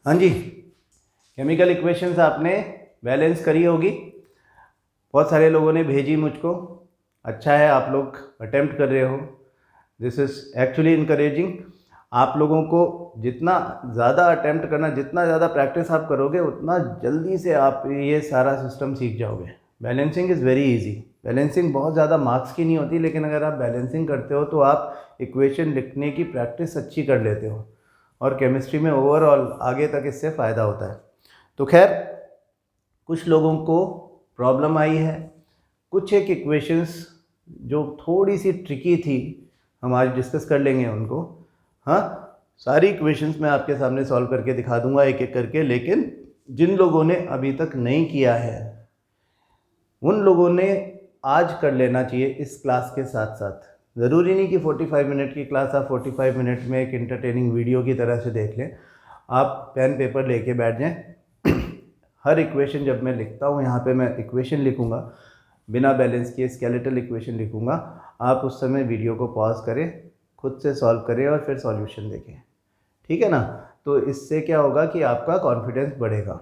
हाँ जी, chemical equations आपने balance करी होगी। बहुत सारे लोगों ने भेजी मुझको। अच्छा है, आप लोग अटेम्प्ट कर रहे हो। This is actually encouraging. आप लोगों को जितना ज़्यादा अटेम्प्ट करना, जितना ज़्यादा प्रैक्टिस आप करोगे, उतना जल्दी से आप ये सारा सिस्टम सीख जाओगे। Balancing is very easy. Balancing बहुत ज़्यादा मार्क्स की नहीं होती, लेकिन अगर आप बैलेंसिंग करते हो तो आप इक्वेशन लिखने की प्रैक्टिस अच्छी कर लेते हो और केमिस्ट्री में ओवरऑल आगे तक इससे फ़ायदा होता है। तो खैर, कुछ लोगों को प्रॉब्लम आई है। कुछ एक इक्वेशंस जो थोड़ी सी ट्रिकी थी, हम आज डिस्कस कर लेंगे उनको। हाँ, सारी इक्वेशंस मैं आपके सामने सॉल्व करके दिखा दूंगा एक एक करके, लेकिन जिन लोगों ने अभी तक नहीं किया है उन लोगों ने आज कर लेना चाहिए इस क्लास के साथ साथ। ज़रूरी नहीं कि 45 मिनट की क्लास आप 45 मिनट में एक इंटरटेनिंग वीडियो की तरह से देख लें। आप पेन पेपर लेके बैठ जाएं। हर इक्वेशन जब मैं लिखता हूँ, यहाँ पे मैं इक्वेशन लिखूँगा, बिना बैलेंस किए स्केलेटल इक्वेशन लिखूँगा। आप उस समय वीडियो को पॉज करें, खुद से सॉल्व करें और फिर सॉल्यूशन देखें। ठीक है ना? तो इससे क्या होगा कि आपका कॉन्फिडेंस बढ़ेगा।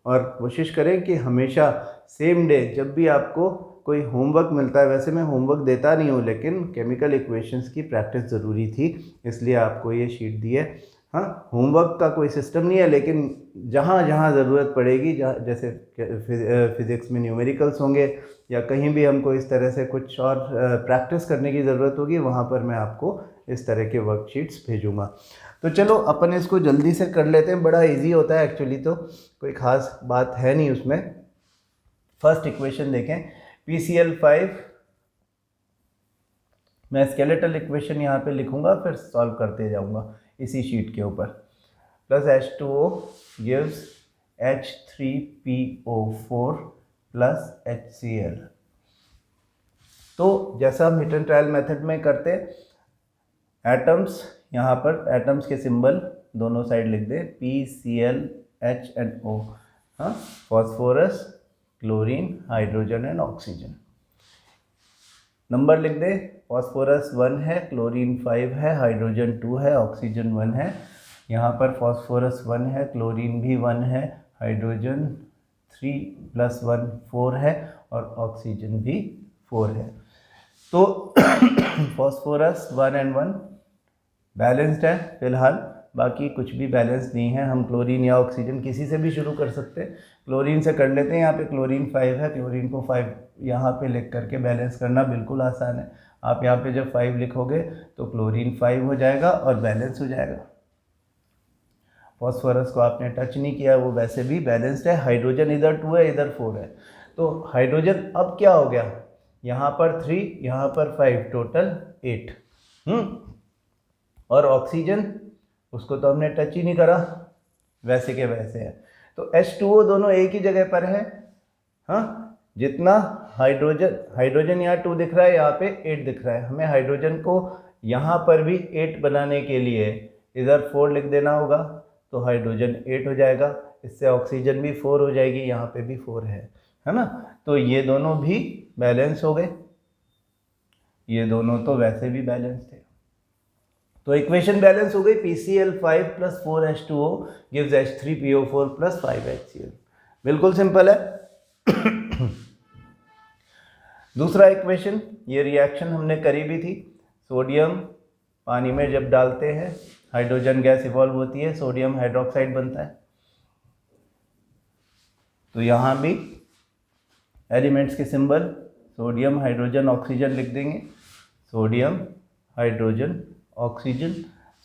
और कोशिश करें कि हमेशा सेम डे जब भी आपको कोई होमवर्क मिलता है, वैसे मैं होमवर्क देता नहीं हूँ, लेकिन केमिकल इक्वेशंस की प्रैक्टिस ज़रूरी थी, इसलिए आपको ये शीट दी है। हाँ, होमवर्क का कोई सिस्टम नहीं है, लेकिन जहाँ जहाँ ज़रूरत पड़ेगी, जैसे फिज़िक्स में न्यूमेरिकल्स होंगे या कहीं भी हमको इस तरह से कुछ और प्रैक्टिस करने की ज़रूरत होगी, वहाँ पर मैं आपको इस तरह के वर्कशीट्स भेजूँगा। तो चलो अपन इसको जल्दी से कर लेते हैं। बड़ा इजी होता है एक्चुअली, तो कोई ख़ास बात है नहीं उसमें। फर्स्ट इक्वेशन देखें, PCl5। मैं स्केलेटल इक्वेशन यहाँ पे लिखूँगा, फिर सॉल्व करते जाऊँगा इसी शीट के ऊपर। Plus H2O gives H3PO4 plus HCl। तो जैसा हम हिट एंड ट्रायल मेथड में करते, एटम्स, यहाँ पर एटम्स के सिंबल दोनों साइड लिख दे, PCl H and O। हाँ, phosphorus, chlorine, hydrogen and oxygen. Number लिख दे, फॉस्फोरस 1 है, क्लोरीन 5 है, हाइड्रोजन 2 है, ऑक्सीजन 1 है। यहाँ पर फॉस्फोरस 1 है, क्लोरीन भी 1 है, हाइड्रोजन 3 + 1 4 है और ऑक्सीजन भी 4 है। तो फॉस्फोरस 1 and 1 बैलेंस्ड है फिलहाल, बाकी कुछ भी बैलेंस नहीं है। हम क्लोरीन या ऑक्सीजन किसी से भी शुरू कर सकते हैं। क्लोरीन से कर लेते हैं। यहाँ पे क्लोरीन 5 है, क्लोरीन को 5 यहाँ पे लिख करके बैलेंस करना बिल्कुल आसान है। आप यहाँ पे जब 5 लिखोगे तो क्लोरीन 5 हो जाएगा और बैलेंस हो जाएगा। फॉस्फोरस को आपने टच नहीं किया, वो वैसे भी बैलेंस्ड है। हाइड्रोजन इधर 2 है, इधर 4 है, तो हाइड्रोजन अब क्या हो गया, यहाँ पर 3, यहाँ पर 5, टोटल 8। और ऑक्सीजन, उसको तो हमने टच ही नहीं करा, वैसे के वैसे है। तो H2O दोनों एक ही जगह पर है। हाँ, जितना हाइड्रोजन यहाँ 2 दिख रहा है, यहाँ पे 8 दिख रहा है। हमें हाइड्रोजन को यहाँ पर भी 8 बनाने के लिए इधर 4 लिख देना होगा, तो हाइड्रोजन 8 हो जाएगा। इससे ऑक्सीजन भी 4 हो जाएगी, यहाँ पे भी 4 है ना? तो ये दोनों भी बैलेंस हो गए। ये दोनों तो वैसे भी बैलेंस थे, तो इक्वेशन बैलेंस हो गई। PCl5 + 4H2O gives H3PO4 + 5HCl। बिल्कुल सिंपल है। दूसरा इक्वेशन, ये रिएक्शन हमने करी भी थी। सोडियम पानी में जब डालते हैं, हाइड्रोजन गैस इवॉल्व होती है, सोडियम हाइड्रोक्साइड बनता है। तो यहाँ भी एलिमेंट्स के सिंबल सोडियम, हाइड्रोजन, ऑक्सीजन लिख देंगे। Sodium, hydrogen, oxygen.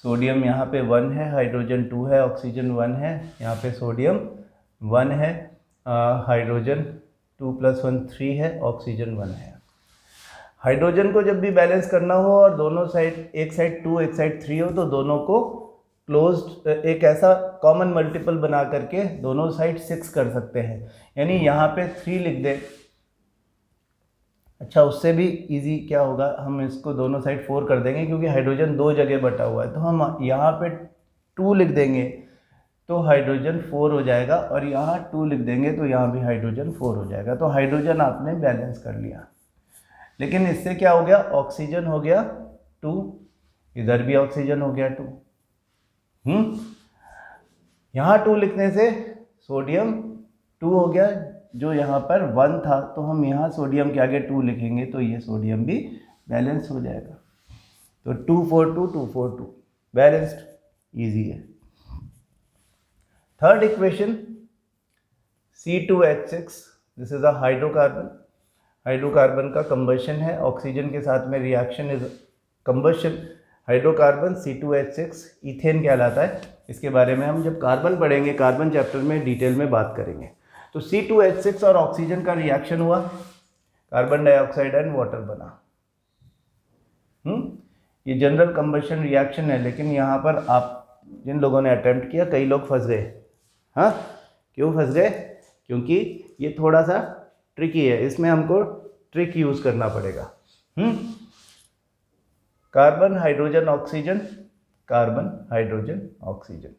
सोडियम यहाँ पे 1 है, हाइड्रोजन 2 है, ऑक्सीजन 1 है। यहाँ पे सोडियम 1 है, हाइड्रोजन 2 + 1 3 है, ऑक्सीजन 1 है। हाइड्रोजन को जब भी बैलेंस करना हो और दोनों साइड, एक साइड 2 एक साइड 3 हो, तो दोनों को क्लोज्ड एक ऐसा कॉमन मल्टीपल बना करके दोनों साइड 6 कर सकते हैं। यानी यहाँ पे 3 लिख दे। अच्छा, उससे भी इजी क्या होगा, हम इसको दोनों साइड 4 कर देंगे, क्योंकि हाइड्रोजन 2 जगह बटा हुआ है। तो हम यहाँ पे 2 लिख देंगे तो हाइड्रोजन 4 हो जाएगा, और यहाँ 2 लिख देंगे तो यहाँ भी हाइड्रोजन 4 हो जाएगा। तो हाइड्रोजन आपने बैलेंस कर लिया। लेकिन इससे क्या हो गया, ऑक्सीजन हो गया 2, इधर भी ऑक्सीजन हो गया 2। यहाँ 2 लिखने से सोडियम 2 हो गया, जो यहाँ पर 1 था, तो हम यहाँ सोडियम के आगे 2 लिखेंगे तो ये सोडियम भी बैलेंस हो जाएगा। तो 242 242 बैलेंस्ड, इजी है। Third equation C2H6, this is a hydrocarbon. Hydrocarbon का कंबशन है, ऑक्सीजन के साथ में reaction is combustion. Hydrocarbon C2H6 ethane कहलाता है। इसके बारे में हम जब कार्बन पढ़ेंगे, कार्बन चैप्टर में डिटेल में बात करेंगे। तो C2H6 और ऑक्सीजन का रिएक्शन हुआ, कार्बन डाइऑक्साइड एंड वाटर बना। ये जनरल कंबशन रिएक्शन है, लेकिन यहाँ पर आप जिन लोगों ने अटेम्प्ट किया, कई लोग फंस गए। हाँ, क्यों फंस गए? क्योंकि ये थोड़ा सा ट्रिकी है, इसमें हमको ट्रिक यूज करना पड़ेगा। Carbon hydrogen oxygen, carbon hydrogen oxygen.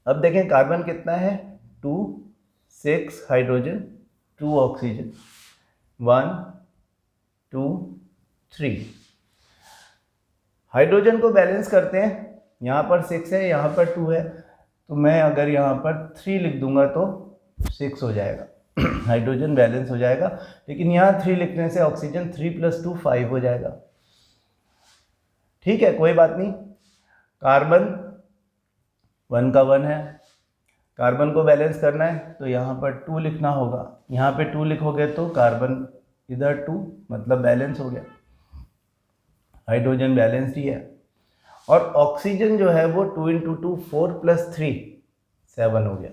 अब देखें कार्बन कितना है, 2 6 हाइड्रोजन 2 ऑक्सीजन, 1 2 3। हाइड्रोजन को बैलेंस करते हैं, यहाँ पर 6 है, यहाँ पर 2 है, तो मैं अगर यहाँ पर 3 लिख दूंगा तो 6 हो जाएगा। हाइड्रोजन बैलेंस हो जाएगा। लेकिन यहाँ 3 लिखने से ऑक्सीजन 3 + 2 5 हो जाएगा। ठीक है, कोई बात नहीं। कार्बन 1 का 1 है, कार्बन को बैलेंस करना है तो यहाँ पर 2 लिखना होगा। यहाँ पे 2 लिखोगे तो कार्बन इधर 2, मतलब बैलेंस हो गया। हाइड्रोजन बैलेंस्ड ही है। और ऑक्सीजन जो है वो 2 × 2 4 + 3 7 हो गया।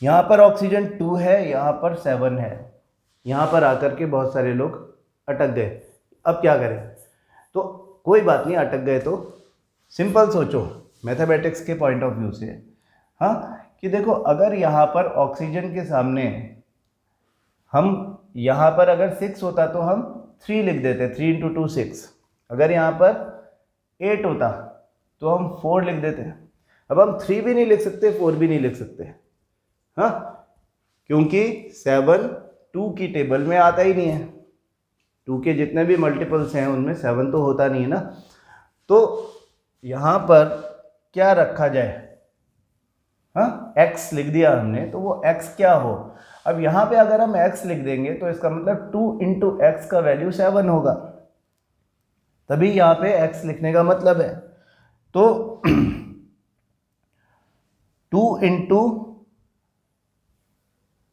यहाँ पर ऑक्सीजन 2 है, यहाँ पर 7 है। यहाँ पर आकर के बहुत सारे लोग अटक गए। अब क्या करें? तो कोई बात नहीं, अटक गए तो सिंपल सोचो मैथमेटिक्स के पॉइंट ऑफ व्यू से। हाँ, कि देखो अगर यहाँ पर ऑक्सीजन के सामने हम यहाँ पर अगर 6 होता तो हम 3 लिख देते, 3 × 2 6। अगर यहाँ पर 8 होता तो हम 4 लिख देते। अब हम 3 भी नहीं लिख सकते, 4 भी नहीं लिख सकते। हाँ, क्योंकि 7 2 की टेबल में आता ही नहीं है। 2 के जितने भी मल्टीपल्स हैं उनमें 7 तो होता नहीं है ना। तो यहाँ पर क्या रखा जाए? हाँ, x लिख दिया हमने, तो वो x क्या हो? अब यहाँ पे अगर हम x लिख देंगे तो इसका मतलब 2 × x का वैल्यू 7 होगा, तभी यहाँ पे x लिखने का मतलब है। तो 2 ×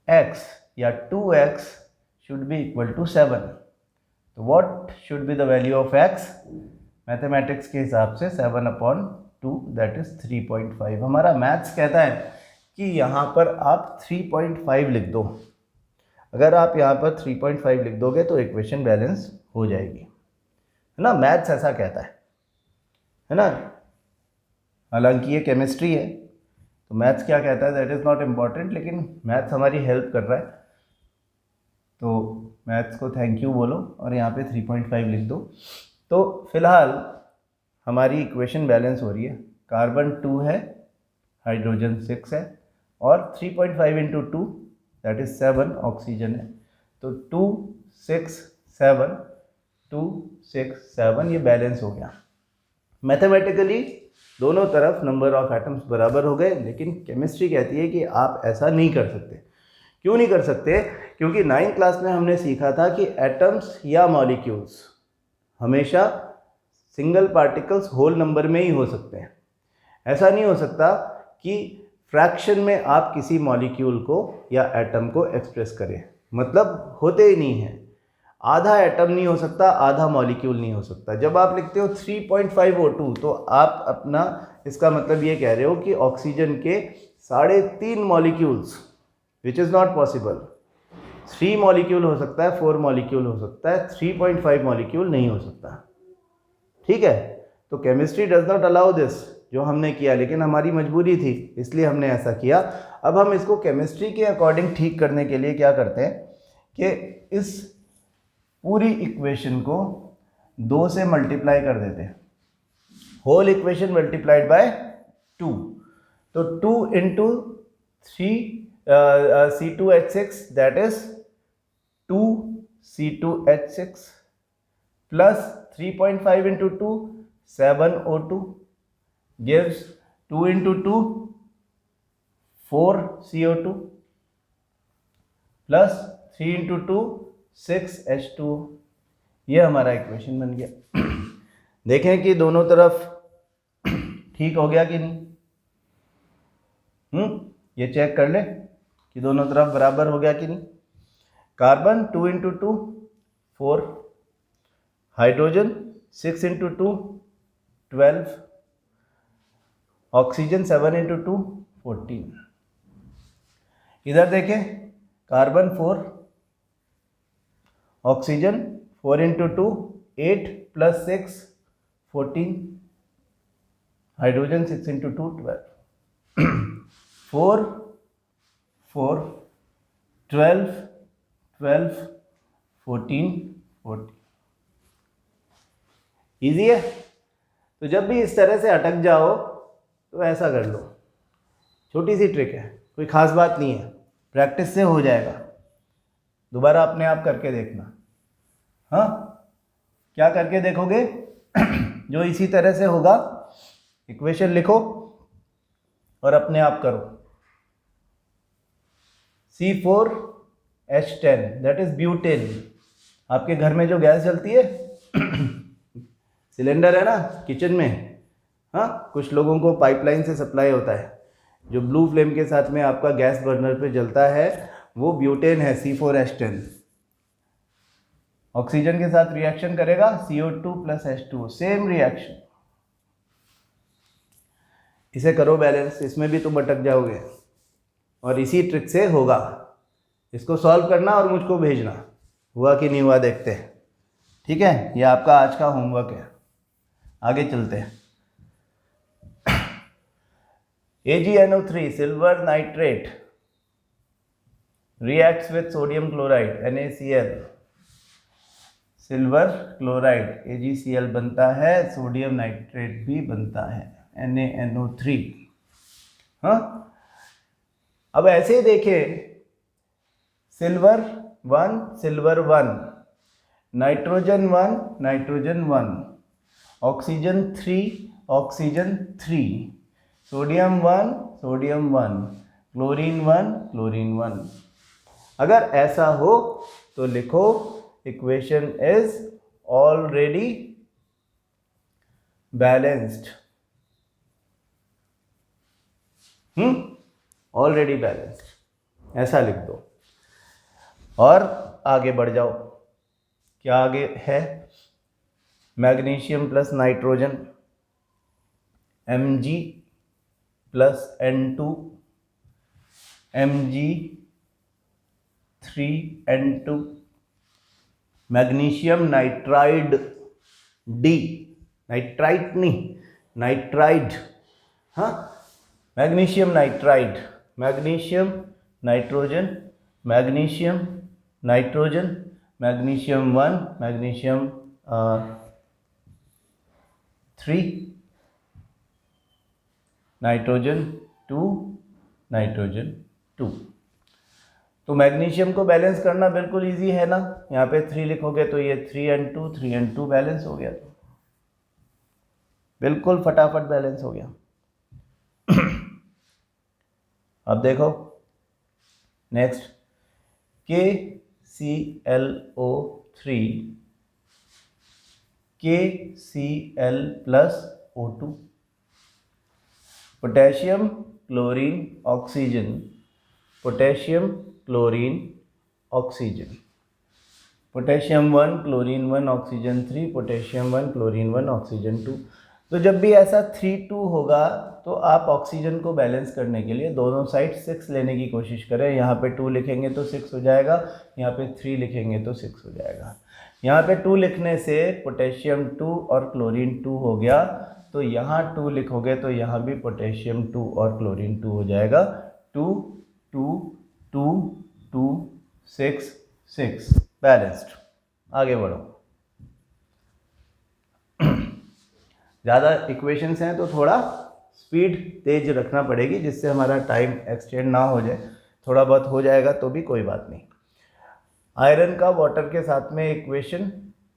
x या 2x should be equal to 7। तो what should be the value of x? Mathematics के हिसाब से 7/2 दैट इज 3.5। हमारा मैथ्स कहता है कि यहाँ पर आप 3.5 लिख दो। अगर आप यहाँ पर 3.5 लिख दोगे तो इक्वेशन बैलेंस हो जाएगी, है ना। मैथ्स ऐसा कहता है ना। हालांकि ये केमिस्ट्री है, तो मैथ्स क्या कहता है दैट इज़ नॉट इम्पॉर्टेंट, लेकिन मैथ्स हमारी हेल्प कर रहा है, तो मैथ्स को थैंक यू बोलो और यहाँ पे 3.5 लिख दो। तो फिलहाल हमारी इक्वेशन बैलेंस हो रही है। कार्बन 2 है, हाइड्रोजन 6 है, और 3.5 × 2 दैट इज 7 ऑक्सीजन है। तो 2 6 7 2 6 7 ये बैलेंस हो गया। मैथमेटिकली दोनों तरफ नंबर ऑफ एटम्स बराबर हो गए, लेकिन केमिस्ट्री कहती है कि आप ऐसा नहीं कर सकते। क्यों नहीं कर सकते? क्योंकि 9th क्लास में हमने सीखा था कि एटम्स या मॉलिक्यूल्स हमेशा सिंगल पार्टिकल्स होल नंबर में ही हो सकते हैं। ऐसा नहीं हो सकता कि फ्रैक्शन में आप किसी मॉलिक्यूल को या एटम को एक्सप्रेस करें, मतलब होते ही नहीं है। आधा एटम नहीं हो सकता, आधा मॉलिक्यूल नहीं हो सकता। जब आप लिखते हो 3.5 O2 तो आप अपना इसका मतलब ये कह रहे हो कि ऑक्सीजन के 3.5 molecules, which is not possible. 3 molecule हो सकता है, 4 मॉलिक्यूल हो सकता है, 3.5 मॉलिक्यूल नहीं हो सकता। ठीक है, तो chemistry does not allow this जो हमने किया, लेकिन हमारी मजबूरी थी इसलिए हमने ऐसा किया। अब हम इसको केमिस्ट्री के अकॉर्डिंग ठीक करने के लिए क्या करते हैं कि इस पूरी इक्वेशन को 2 से मल्टीप्लाई कर देते हैं। Whole equation multiplied by 2। तो 2 × 3 C2H6 that is 2 C2H6 plus 3.5 × 2 7 O2 gives 2 × 2 4 CO2 plus 3 into 2 6 H2O। ये हमारा इक्वेशन बन गया। देखें कि दोनों तरफ ठीक हो गया कि नहीं। ये चेक कर ले कि दोनों तरफ बराबर हो गया कि नहीं। Carbon 2 into 2 4, hydrogen 6 into 2 12, oxygen 7 into 2 14। इधर देखें, carbon 4, oxygen 4 into 2 8 plus 6 14, hydrogen 6 into 2 12। 4 4 12 12 14 14। Easy है। तो जब भी इस तरह से अटक जाओ तो ऐसा कर लो। छोटी सी ट्रिक है, कोई ख़ास बात नहीं है, प्रैक्टिस से हो जाएगा। दोबारा अपने आप करके देखना। हाँ, क्या करके देखोगे? जो इसी तरह से होगा, इक्वेशन लिखो और अपने आप करो। C4H10 that is butane. आपके घर में जो गैस जलती है सिलेंडर है ना किचन में, हाँ, कुछ लोगों को पाइपलाइन से सप्लाई होता है। जो ब्लू फ्लेम के साथ में आपका गैस बर्नर पे जलता है वो ब्यूटेन है, C4H10। ऑक्सीजन के साथ रिएक्शन करेगा CO2 plus H2O, same reaction. इसे करो बैलेंस, इसमें भी तुम अटक जाओगे और इसी ट्रिक से होगा। इसको सॉल्व करना और मुझको भेजना, हुआ कि नहीं हुआ देखते हैं। ठीक है, ये आपका आज का होमवर्क है। आगे चलते हैं। AgNO3 silver nitrate reacts with sodium chloride NaCl, silver chloride AgCl बनता है, सोडियम नाइट्रेट भी बनता है NaNO3। हाँ, अब ऐसे देखें, silver 1 silver 1, nitrogen 1 nitrogen 1, oxygen 3 oxygen 3, sodium 1 sodium 1, chlorine 1 chlorine 1। अगर ऐसा हो तो लिखो equation is already balanced. Already balanced, ऐसा लिख दो और आगे बढ़ जाओ। क्या आगे है? Magnesium plus nitrogen Mg plus N2 Mg3N2, magnesium nitride D, nitrite नहीं, नाइट्राइड। हाँ, magnesium nitride, magnesium nitrogen, magnesium nitrogen, magnesium 1 magnesium 3, nitrogen 2 nitrogen 2। तो मैग्नीशियम को बैलेंस करना बिल्कुल इजी है ना। यहाँ पे 3 लिखोगे तो ये 3N2 बैलेंस हो गया, तो बिल्कुल फटाफट बैलेंस हो गया। अब देखो next, KClO3 KCl plus O2, potassium chlorine oxygen, potassium chlorine oxygen, potassium 1 chlorine 1 oxygen 3, potassium 1 chlorine 1 oxygen 2। तो जब भी ऐसा 3-2 होगा तो आप ऑक्सीजन को बैलेंस करने के लिए दोनों साइड 6 लेने की कोशिश करें। यहाँ पे 2 लिखेंगे तो 6 हो जाएगा, यहाँ पे 3 लिखेंगे तो 6 हो जाएगा। यहाँ पे 2 लिखने से पोटेशियम 2 और क्लोरीन 2 हो गया, तो यहाँ 2 लिखोगे तो यहाँ भी पोटेशियम 2 और क्लोरीन 2 हो जाएगा। 2 2 2 2 6 6 बैलेंस्ड। आगे बढ़ो। ज़्यादा इक्वेशंस हैं तो थोड़ा स्पीड तेज रखना पड़ेगी, जिससे हमारा टाइम एक्सटेंड ना हो जाए। थोड़ा बहुत हो जाएगा तो भी कोई बात नहीं। आयरन का वाटर के साथ में इक्वेशन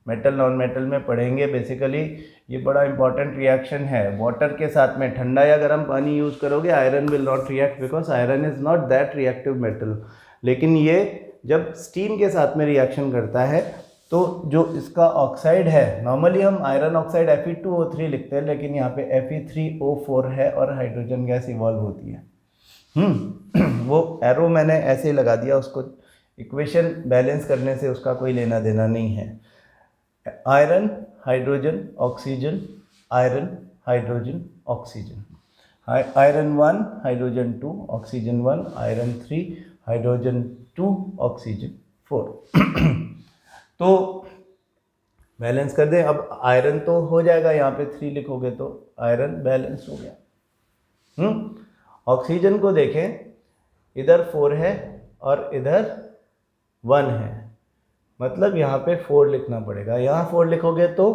मेटल नॉन मेटल में पढ़ेंगे। बेसिकली ये बड़ा इंपॉर्टेंट रिएक्शन है। वाटर के साथ में ठंडा या गर्म पानी यूज़ करोगे, iron will not react because iron is not that reactive metal. लेकिन ये जब स्टीम के साथ में रिएक्शन करता है तो जो इसका ऑक्साइड है, नॉर्मली हम आयरन ऑक्साइड Fe2O3 लिखते हैं, लेकिन यहाँ पे Fe3O4 है और हाइड्रोजन गैस इवॉल्व होती है। वो एरो मैंने ऐसे ही लगा दिया, उसको इक्वेशन बैलेंस करने से उसका कोई लेना देना नहीं है। Iron hydrogen oxygen, iron hydrogen oxygen, iron 1 hydrogen 2 oxygen 1, iron 3 hydrogen 2 oxygen 4। तो बैलेंस कर दें। अब आयरन तो हो जाएगा, यहाँ पे 3 लिखोगे तो आयरन बैलेंस हो गया। ऑक्सीजन को देखें, इधर 4 है और इधर 1 है, मतलब यहाँ पे 4 लिखना पड़ेगा। यहाँ 4 लिखोगे तो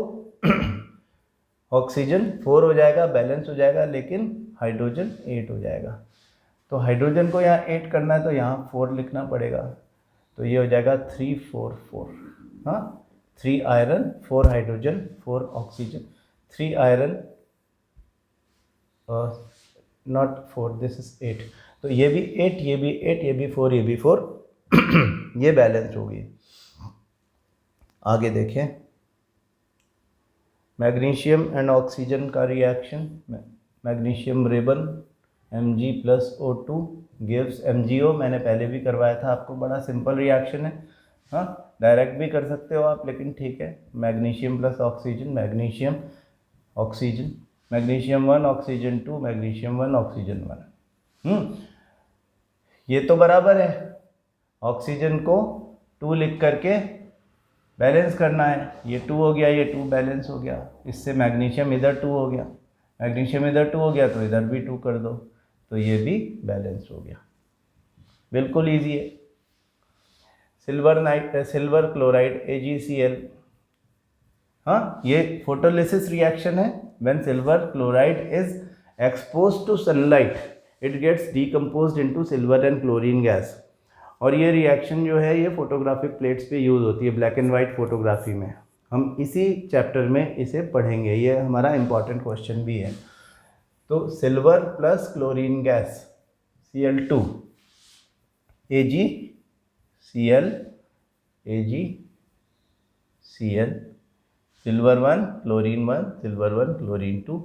ऑक्सीजन 4 हो जाएगा, बैलेंस हो जाएगा, लेकिन हाइड्रोजन 8 हो जाएगा। तो हाइड्रोजन को यहाँ 8 करना है तो यहाँ 4 लिखना पड़ेगा, तो ये हो जाएगा 3 4 4। हाँ, 3 iron 4 hydrogen 4 oxygen, 3 iron not 4, this is 8। तो ये भी 8, ये भी 8, ये भी 4, ये भी 4। ये बैलेंस हो गई। आगे देखें, मैग्नीशियम एंड ऑक्सीजन का reaction. Magnesium ribbon Mg+O2 gives MgO। मैंने पहले भी करवाया था आपको, बड़ा सिंपल रिएक्शन है। हाँ, डायरेक्ट भी कर सकते हो आप, लेकिन ठीक है। Magnesium plus oxygen, magnesium oxygen, magnesium 1 oxygen 2, magnesium 1 oxygen 1। ये तो बराबर है। ऑक्सीजन को 2 लिख करके बैलेंस करना है। ये 2 हो गया, ये 2 बैलेंस हो गया। इससे मैग्नीशियम इधर 2 हो गया, मैग्नीशियम इधर 2 हो गया, तो इधर भी 2 कर दो, तो ये भी बैलेंस हो गया। बिल्कुल ईजी है। Silver chloride AgCl। हाँ, ये फोटोलिसिस रिएक्शन है। When silver chloride is exposed to sunlight it gets decomposed into silver and chlorine gas. और ये रिएक्शन जो है ये फोटोग्राफिक प्लेट्स पे यूज़ होती है, ब्लैक एंड वाइट फोटोग्राफी में। हम इसी चैप्टर में इसे पढ़ेंगे, ये हमारा इम्पॉर्टेंट क्वेश्चन भी है। तो silver plus chlorine gas Cl2 AgCl, AgCl, silver 1 chlorine 1, silver 1 chlorine 2।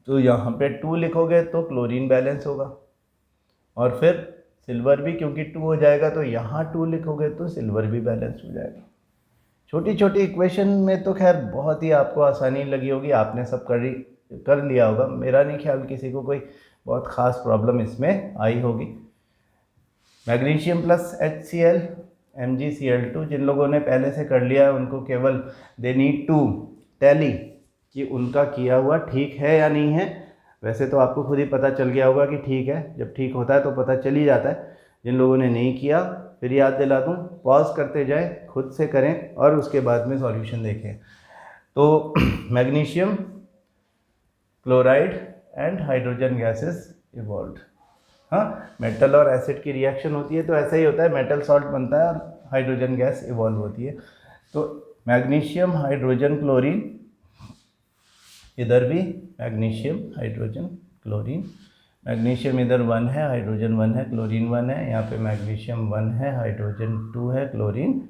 तो यहाँ पे 2 लिखोगे तो क्लोरीन बैलेंस होगा, और फिर सिल्वर भी क्योंकि 2 हो जाएगा तो यहाँ 2 लिखोगे तो सिल्वर भी बैलेंस हो जाएगा। छोटी छोटी इक्वेशन में तो खैर बहुत ही आपको आसानी लगी होगी, आपने सब कर लिया होगा। मेरा नहीं ख्याल किसी को कोई बहुत ख़ास प्रॉब्लम इसमें आई होगी। मैग्नीशियम प्लस HCl MgCl2, जिन लोगों ने पहले से कर लिया है उनको केवल दे नीड टू टैली कि उनका किया हुआ ठीक है या नहीं है। वैसे तो आपको खुद ही पता चल गया होगा कि ठीक है, जब ठीक होता है तो पता चल ही जाता है। जिन लोगों ने नहीं किया, फिर याद दिला दूँ, पॉज करते जाएं, खुद से करें और उसके बाद में सॉल्यूशन देखें। तो magnesium chloride and hydrogen gases evolved. हाँ, मेटल और एसिड की रिएक्शन होती है तो ऐसा ही होता है, मेटल सॉल्ट बनता है और हाइड्रोजन गैस इवॉल्व होती है। तो मैग्नीशियम हाइड्रोजन क्लोरीन, इधर भी मैग्नीशियम हाइड्रोजन क्लोरीन, मैग्नीशियम इधर 1 है, हाइड्रोजन 1 है, क्लोरीन 1 है, यहाँ पे मैग्नीशियम 1 है, हाइड्रोजन 2 है, क्लोरीन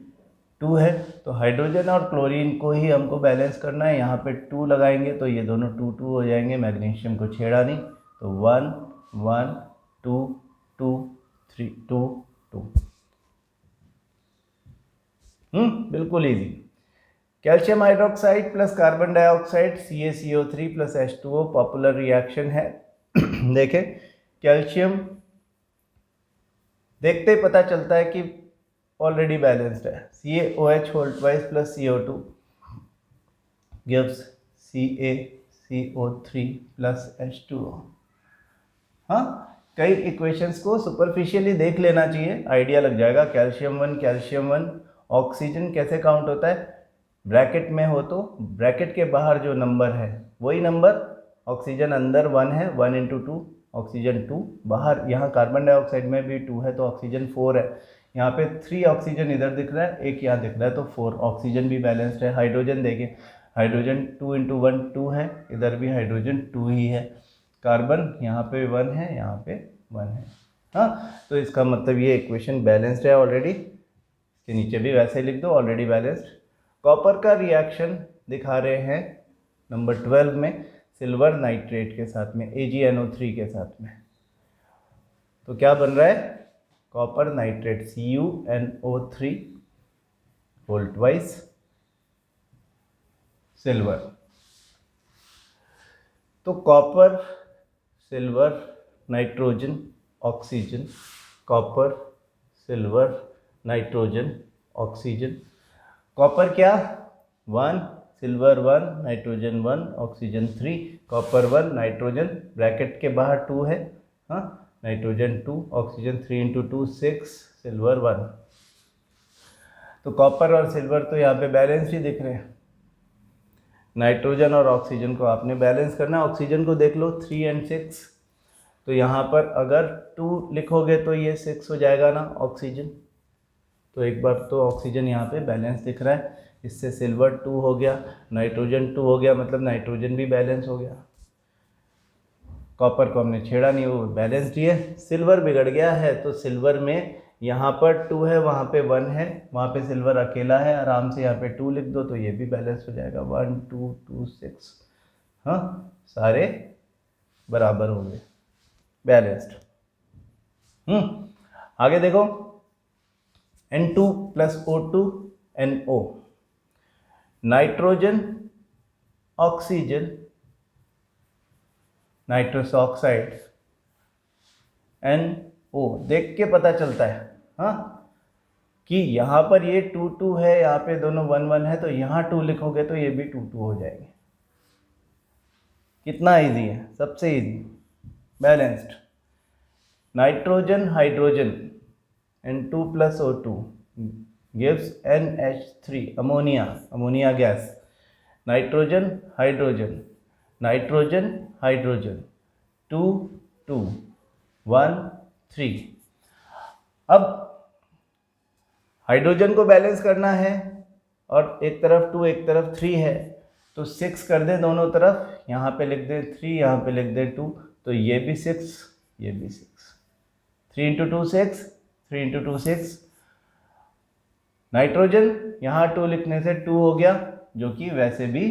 2 है। तो हाइड्रोजन और क्लोरीन को ही हमको बैलेंस करना है। यहाँ पे 2 लगाएंगे तो ये दोनों 2 2 हो जाएंगे, मैग्नीशियम को छेड़ा नहीं, तो 1 1 2 2 3 2 2। बिल्कुल easy. Calcium hydroxide plus carbon dioxide CaCO3 plus H2O popular reaction है। देखें, कैल्शियम देखते ही पता चलता है कि ऑलरेडी बैलेंस्ड है। CaOH whole twice plus CO2 gives CaCO3 plus H2O। हाँ, कई इक्वेशंस को सुपरफिशियली देख लेना चाहिए, आइडिया लग जाएगा। कैल्शियम 1 ऑक्सीजन कैसे काउंट होता है? ब्रैकेट में हो तो ब्रैकेट के बाहर जो नंबर है वही नंबर, ऑक्सीजन अंदर 1 है, 1 × 2 ऑक्सीजन 2, बाहर यहाँ कार्बन डाइऑक्साइड में भी 2 है तो ऑक्सीजन 4 है। यहाँ पे 3 ऑक्सीजन इधर दिख रहा है, 1 यहाँ दिख रहा है तो 4, ऑक्सीजन भी बैलेंस्ड है। हाइड्रोजन देखें, हाइड्रोजन 2 इंटू 1 2 है, इधर भी हाइड्रोजन 2 ही है, कार्बन यहाँ पे 1 है, यहाँ पे 1 है। हाँ, तो इसका मतलब ये इक्वेशन बैलेंस्ड है ऑलरेडी, इसके नीचे भी वैसे ही लिख दो, ऑलरेडी बैलेंस्ड। कॉपर का रिएक्शन दिखा रहे हैं नंबर 12 में सिल्वर नाइट्रेट के साथ में, AgNO3 के साथ में। तो क्या बन रहा है, कॉपर नाइट्रेट CuNO3 वोल्ट वाइज सिल्वर। तो copper, silver, nitrogen, oxygen, copper, silver, nitrogen, oxygen. Copper क्या 1, silver 1, nitrogen 1, oxygen 3, copper 1, nitrogen bracket के बाहर 2 है, हाँ, नाइट्रोजन 2, ऑक्सीजन 3 इंटू 2 6, सिल्वर 1। तो कॉपर और सिल्वर तो यहाँ पे बैलेंस ही दिख रहे हैं। नाइट्रोजन और ऑक्सीजन को आपने बैलेंस करना है। ऑक्सीजन को देख लो 3 और 6, तो यहाँ पर अगर 2 लिखोगे तो ये 6 हो जाएगा ना ऑक्सीजन। तो एक बार तो ऑक्सीजन यहाँ पे बैलेंस दिख रहा है, इससे सिल्वर 2 हो गया, नाइट्रोजन 2 हो गया, मतलब नाइट्रोजन भी बैलेंस हो गया। कॉपर को हमने छेड़ा नहीं, वो बैलेंस्ड ही है। सिल्वर बिगड़ गया है, तो सिल्वर में यहाँ पर 2 है, वहाँ पे 1 है, वहाँ पे सिल्वर अकेला है, आराम से यहाँ पे 2 लिख दो तो ये भी बैलेंस हो जाएगा। 1 2 2 6, हाँ, सारे बराबर हो गए, बैलेंस्ड। आगे देखो, N2 plus O2 NO, nitrogen, oxygen, nitrous oxide, NO। देख के पता चलता है हाँ कि यहाँ पर ये 2 2 है, यहाँ पे दोनों 1 1 है, तो यहाँ 2 लिखोगे तो ये भी 2 2 हो जाएंगे। कितना इजी है, सबसे easy, balanced. Nitrogen, hydrogen, N2 plus O2 gives NH3, ammonia, ammonia gas. Nitrogen, hydrogen, nitrogen, hydrogen, 2 2 1 3। अब हाइड्रोजन को बैलेंस करना है और एक तरफ 2 एक तरफ 3 है, तो 6 कर दे दोनों तरफ, यहाँ पे लिख दे 3, यहाँ पे लिख दे 2, तो ये भी 6, ये भी 6, 3 इंटू 2 6, 3 इंटू 2 6। नाइट्रोजन यहाँ 2 लिखने से 2 हो गया, जो कि वैसे भी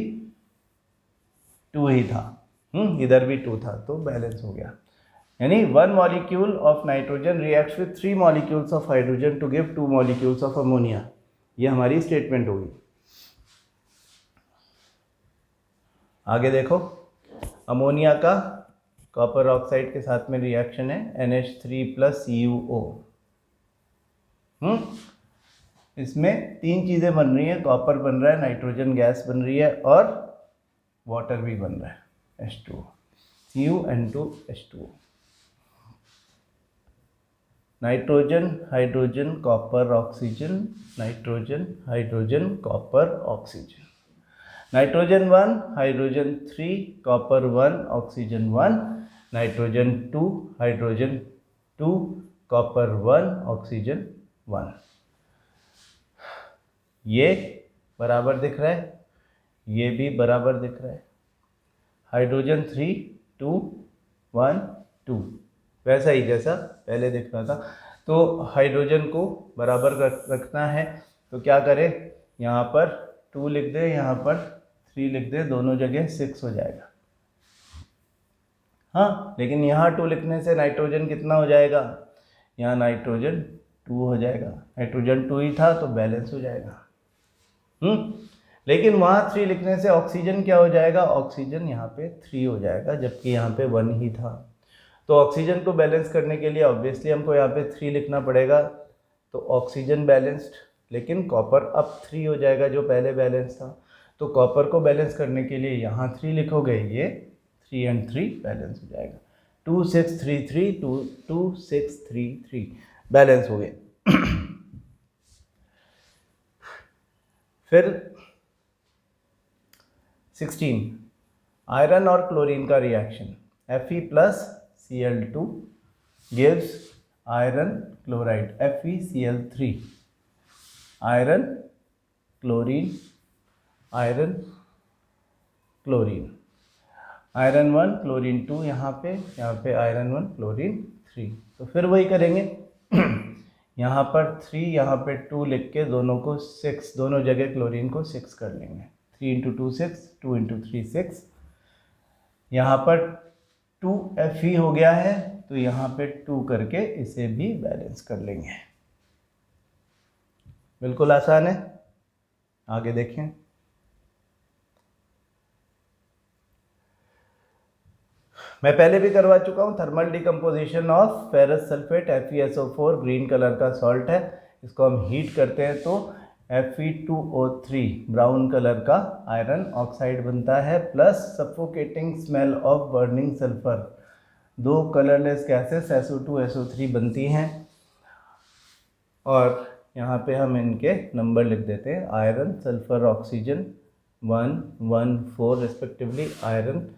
2 ही था, इधर भी 2 था, तो बैलेंस हो गया। यानी 1 molecule of nitrogen reacts with 3 molecules of hydrogen to give 2 molecules of ammonia. ये हमारी स्टेटमेंट होगी। आगे देखो, अमोनिया का कॉपर ऑक्साइड के साथ में रिएक्शन है, NH3 प्लस CuO। इसमें 3 चीज़ें बन रही हैं, कॉपर बन रहा है, नाइट्रोजन गैस बन रही है और वाटर भी बन रहा है, H2O, CuN2H2O। Nitrogen, hydrogen, copper, oxygen, nitrogen, hydrogen, copper, oxygen. Nitrogen 1, hydrogen 3, copper 1, oxygen 1, nitrogen 2, hydrogen 2, copper 1, oxygen 1। ये बराबर दिख रहा है, ये भी बराबर दिख रहा है। हाइड्रोजन 3 2 1 2, वैसा ही जैसा पहले दिख रहा था। तो हाइड्रोजन को बराबर रखना है, तो क्या करें, यहाँ पर 2 लिख दे, यहाँ पर 3 लिख दे, दोनों जगह 6 हो जाएगा। हाँ, लेकिन यहाँ 2 लिखने से नाइट्रोजन कितना हो जाएगा, यहाँ नाइट्रोजन 2 हो जाएगा, नाइट्रोजन 2 ही था तो बैलेंस हो जाएगा। लेकिन वहाँ 3 लिखने से ऑक्सीजन क्या हो जाएगा, ऑक्सीजन यहाँ पे 3 हो जाएगा, जबकि यहाँ पे 1 ही था। तो ऑक्सीजन को बैलेंस करने के लिए ऑब्वियसली हमको यहाँ पे 3 लिखना पड़ेगा, तो ऑक्सीजन बैलेंस्ड, लेकिन कॉपर अब 3 हो जाएगा जो पहले बैलेंस था। तो कॉपर को बैलेंस करने के लिए यहाँ 3 लिखोगे, ये 3 और 3 बैलेंस हो जाएगा। 2 6 3 3 2 2 6 3 3 बैलेंस हो गए। फिर 16, आयरन और क्लोरीन का reaction, Fe plus Cl2 gives iron chloride FeCl3। Iron, chlorine, iron, chlorine, iron 1 chlorine 2 यहाँ पे आयरन 1 क्लोरीन 3। तो फिर वही करेंगे यहाँ पर 3 यहाँ पे 2 लिख के दोनों को 6, दोनों जगह क्लोरीन को 6 कर लेंगे। 3 इंटू 2 6, 2 इंटू 3 6। यहाँ पर 2 Fe हो गया है, तो यहाँ पे 2 करके इसे भी बैलेंस कर लेंगे। बिल्कुल आसान है, आगे देखें। मैं पहले भी करवा चुका हूँ, thermal decomposition of ferrous sulphate FeSO4 green colour का सॉल्ट है, इसको हम हीट करते हैं तो Fe2O3 ब्राउन कलर का आयरन ऑक्साइड बनता है, plus suffocating smell of burning sulphur, 2 colourless gases SO2 SO3 बनती हैं। और यहाँ पे हम इनके नंबर लिख देते हैं, iron sulphur oxygen 1 1 4 respectively, iron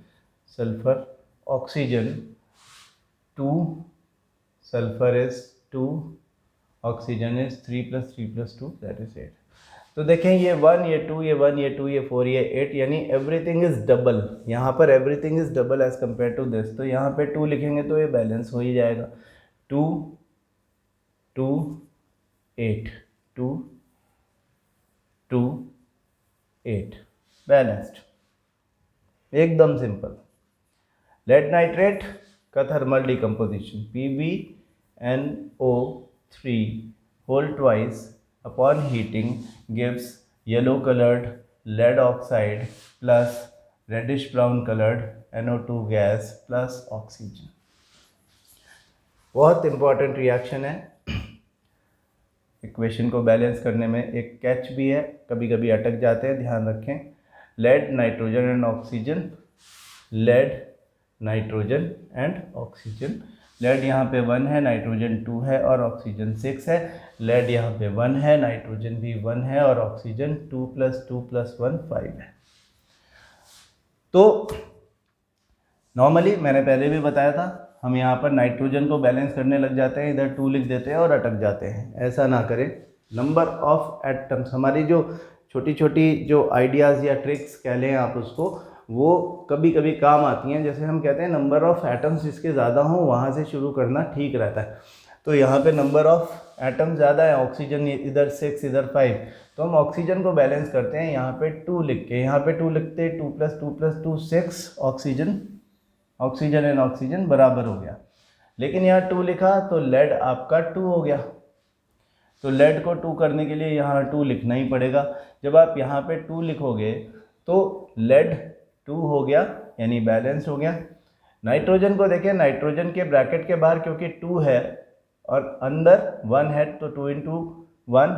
sulphur oxygen 2, sulphur is 2, oxygen is 3 + 3 + 2 that is 8। तो देखें ये 1 ये 2 ये 1 ये 2 ये 4 ये 8, यानी एवरीथिंग इज डबल। यहाँ पर everything is double as compare to this, तो यहाँ पे 2 लिखेंगे तो ये बैलेंस हो ही जाएगा। 2 2 8 2 2 8 बैलेंस्ड, एकदम सिंपल। लेड नाइट्रेट का thermal decomposition PbNO3 whole twice upon heating gives yellow coloured lead oxide plus reddish brown coloured NO2 gas plus oxygen. बहुत इंपॉर्टेंट रिएक्शन है। इक्वेशन को बैलेंस करने में एक कैच भी है, कभी कभी अटक जाते हैं, ध्यान रखें। Lead nitrogen and oxygen, lead nitrogen and oxygen. Lead यहाँ पे 1 है, नाइट्रोजन 2 है और ऑक्सीजन 6 है। लेड यहाँ पे 1 है, नाइट्रोजन भी 1 है और ऑक्सीजन 2 + 2 + 1 5 है। तो नॉर्मली मैंने पहले भी बताया था, हम यहाँ पर नाइट्रोजन को बैलेंस करने लग जाते हैं, इधर 2 लिख देते हैं और अटक जाते हैं। ऐसा ना करें। नंबर ऑफ एटम्स, हमारी जो छोटी छोटी जो आइडियाज़ या ट्रिक्स कह लें आप उसको, वो कभी कभी काम आती हैं। जैसे हम कहते हैं नंबर ऑफ़ एटम्स जिसके ज़्यादा हों वहाँ से शुरू करना ठीक रहता है। तो यहाँ पे नंबर ऑफ़ एटम्स ज़्यादा है, ऑक्सीजन इधर 6 इधर 5, तो हम ऑक्सीजन को बैलेंस करते हैं यहाँ पे 2 लिख के। यहाँ पे 2 लिखते 2 + 2 + 2 6, ऑक्सीजन एंड ऑक्सीजन बराबर हो गया। लेकिन यहाँ 2 लिखा तो लेड आपका 2 हो गया, तो लेड को 2 करने के लिए यहाँ 2 लिखना ही पड़ेगा। जब आप यहाँ पे 2 लिखोगे तो लेड 2 हो गया, यानी बैलेंस हो गया। नाइट्रोजन को देखें, नाइट्रोजन के ब्रैकेट के बाहर क्योंकि 2 है और अंदर 1 है, तो 2 × 1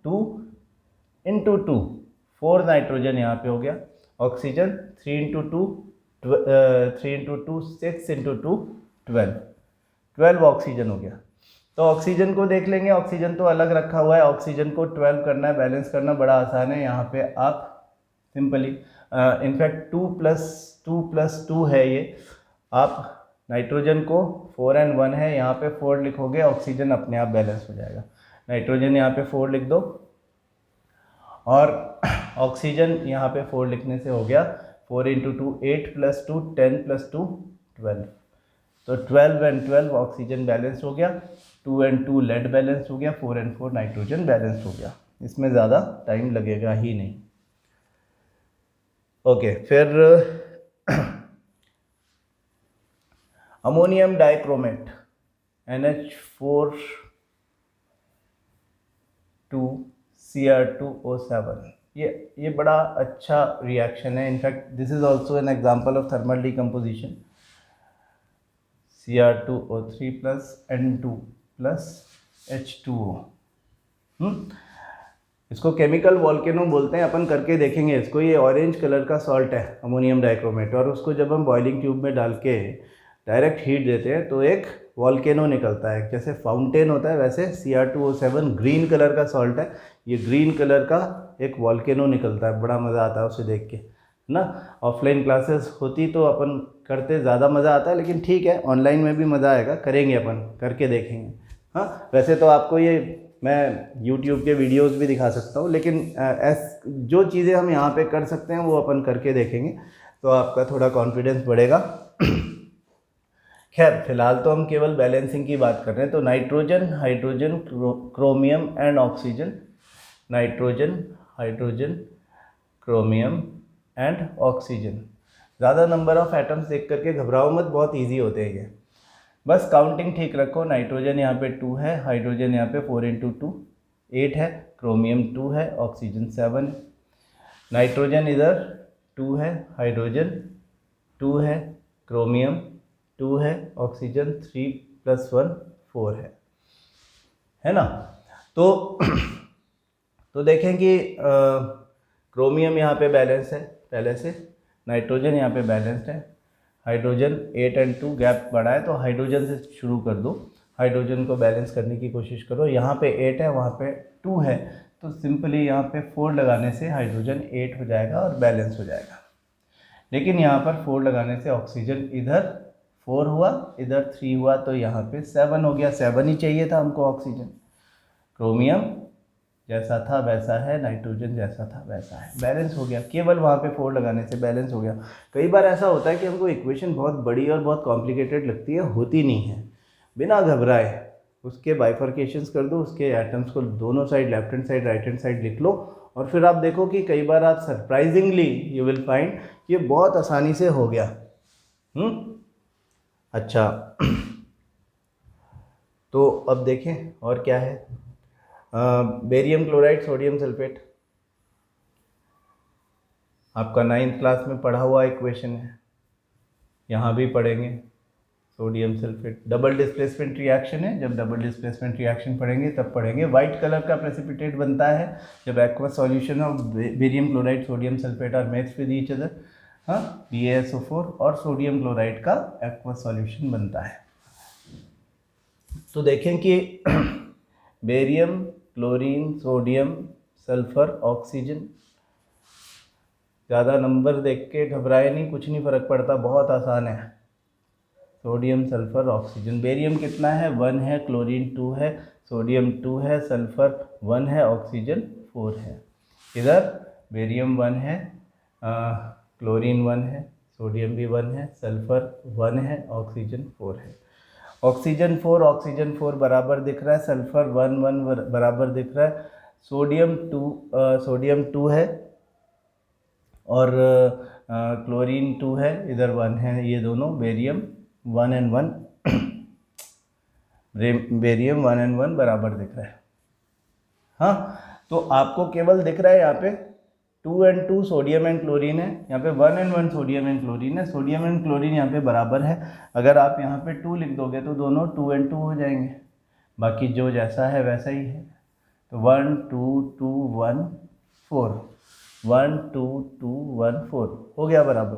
2 × 2 4 नाइट्रोजन यहाँ पे हो गया। ऑक्सीजन 3 × 2 3 × 2 6 × 2 12 ऑक्सीजन हो गया। तो ऑक्सीजन को देख लेंगे, ऑक्सीजन तो अलग रखा हुआ है, ऑक्सीजन को 12 करना है, बैलेंस करना बड़ा आसान है। यहाँ पे आप सिंपली इनफैक्ट 2 + 2 है ये, आप नाइट्रोजन को 4 और 1 है, यहाँ पे 4 लिखोगे, ऑक्सीजन अपने आप बैलेंस हो जाएगा। नाइट्रोजन यहाँ पे 4 लिख दो और ऑक्सीजन यहाँ पे 4 लिखने से हो गया 4 × 2 8 + 2 10 + 2 12, तो 12 और 12 ऑक्सीजन बैलेंस हो गया, 2 और 2 लेड बैलेंस हो गया, 4 और 4 नाइट्रोजन बैलेंस हो गया। इसमें ज़्यादा टाइम लगेगा ही नहीं। ओके, फिर अमोनियम डाइक्रोमेट NH4 2 Cr2O7, ये बड़ा अच्छा रिएक्शन है। In fact this is also an example of thermal decomposition. Cr2O3 + N2 + H2O। इसको केमिकल वॉल्केनो बोलते हैं, अपन करके देखेंगे इसको। ये ऑरेंज कलर का सॉल्ट है अमोनियम डाइक्रोमेट, और उसको जब हम बॉइलिंग ट्यूब में डाल के डायरेक्ट हीट देते हैं तो एक वॉल्केनो निकलता है, जैसे फाउंटेन होता है वैसे Cr2O7 ग्रीन कलर का सॉल्ट है, ये ग्रीन कलर का एक वॉल्केनो निकलता है। बड़ा मज़ा आता है उसे देख के ना। ऑफलाइन क्लासेस होती तो अपन करते, ज़्यादा मज़ा आता है, लेकिन ठीक है ऑनलाइन में भी मज़ा आएगा, करेंगे अपन, करके देखेंगे। हाँ, वैसे तो आपको ये मैं YouTube के वीडियोस भी दिखा सकता हूँ, लेकिन जो चीज़ें हम यहाँ पे कर सकते हैं वो अपन करके देखेंगे। तो आपका थोड़ा कॉन्फिडेंस बढ़ेगा। खैर फिलहाल तो हम केवल बैलेंसिंग की बात कर रहे हैं। तो nitrogen, hydrogen, chromium and oxygen, nitrogen, hydrogen, chromium and oxygen. ज़्यादा नंबर ऑफ एटम्स देख करके घबराओ मत, बहुत इजी होते हैं ये, बस काउंटिंग ठीक रखो। नाइट्रोजन यहाँ पे 2 है, हाइड्रोजन यहाँ पे 4 × 2 8 है, क्रोमियम 2 है, ऑक्सीजन 7 है। नाइट्रोजन इधर 2 है, हाइड्रोजन 2 है, क्रोमियम 2 है, ऑक्सीजन 3 + 1 4 है ना। तो देखें कि क्रोमियम यहाँ पे बैलेंस है पहले से, नाइट्रोजन यहाँ पे बैलेंस्ड है, हाइड्रोजन 8 और 2 गैप बढ़ा है, तो हाइड्रोजन से शुरू कर दो, हाइड्रोजन को बैलेंस करने की कोशिश करो। यहाँ पे 8 है, वहाँ पे 2 है, तो सिंपली यहाँ पे 4 लगाने से हाइड्रोजन 8 हो जाएगा और बैलेंस हो जाएगा। लेकिन यहाँ पर 4 लगाने से ऑक्सीजन इधर 4 हुआ, इधर 3 हुआ, तो यहाँ पे 7 हो गया। 7 ही चाहिए था हमको ऑक्सीजन। क्रोमियम जैसा था वैसा है, नाइट्रोजन जैसा था वैसा है, बैलेंस हो गया। केवल वहाँ पे 4 लगाने से बैलेंस हो गया। कई बार ऐसा होता है कि हमको इक्वेशन बहुत बड़ी और बहुत कॉम्प्लिकेटेड लगती है, होती नहीं है। बिना घबराए उसके बाइफर्केशंस कर दो, उसके एटम्स को दोनों side, left hand side, right hand side लिख लो, और फिर आप देखो कि कई बार आप सरप्राइजिंगली यू विल फाइंड ये बहुत आसानी से हो गया। अच्छा तो अब देखें और क्या है। बेरियम क्लोराइड, सोडियम सल्फेट, आपका 9th क्लास में पढ़ा हुआ इक्वेशन है, यहाँ भी पढ़ेंगे। Sodium sulphate double displacement reaction है, जब डबल डिस्प्लेसमेंट रिएक्शन पढ़ेंगे तब पढ़ेंगे। वाइट कलर का प्रेसिपिटेट बनता है जब aqueous solution of barium chloride, sodium sulphate are mixed with each other, BaSO4 और सोडियम क्लोराइड का एक्वस सॉल्यूशन बनता है। तो देखें कि barium, chlorine, sodium, sulphur, oxygen, ज़्यादा नंबर देख के घबराए नहीं, कुछ नहीं फ़र्क पड़ता, बहुत आसान है। Sodium, sulphur, oxygen. बेरियम कितना है? 1 है, क्लोरीन 2 है, सोडियम 2 है, सल्फर 1 है, ऑक्सीजन 4 है। इधर बेरियम 1 है, क्लोरीन 1 है, सोडियम भी 1 है, सल्फर 1 है, ऑक्सीजन 4 है। ऑक्सीजन 4 बराबर दिख रहा है, सल्फर 1 बराबर दिख रहा है, सोडियम 2 है और क्लोरीन 2 है, इधर 1 है, ये दोनों बेरियम 1 और 1 बेरियम 1 और 1 बराबर दिख रहा है। हाँ, तो आपको केवल दिख रहा है यहाँ पे 2 और 2 सोडियम एंड क्लोरीन है, यहाँ पे 1 और 1 सोडियम एंड क्लोरीन है। सोडियम एंड क्लोरीन यहाँ पे बराबर है, अगर आप यहाँ पे 2 लिख दोगे तो दोनों 2 और 2 हो जाएंगे, बाकी जो जैसा है वैसा ही है। तो 1 2 2 1 4, 1 2 2 1 4 हो गया बराबर।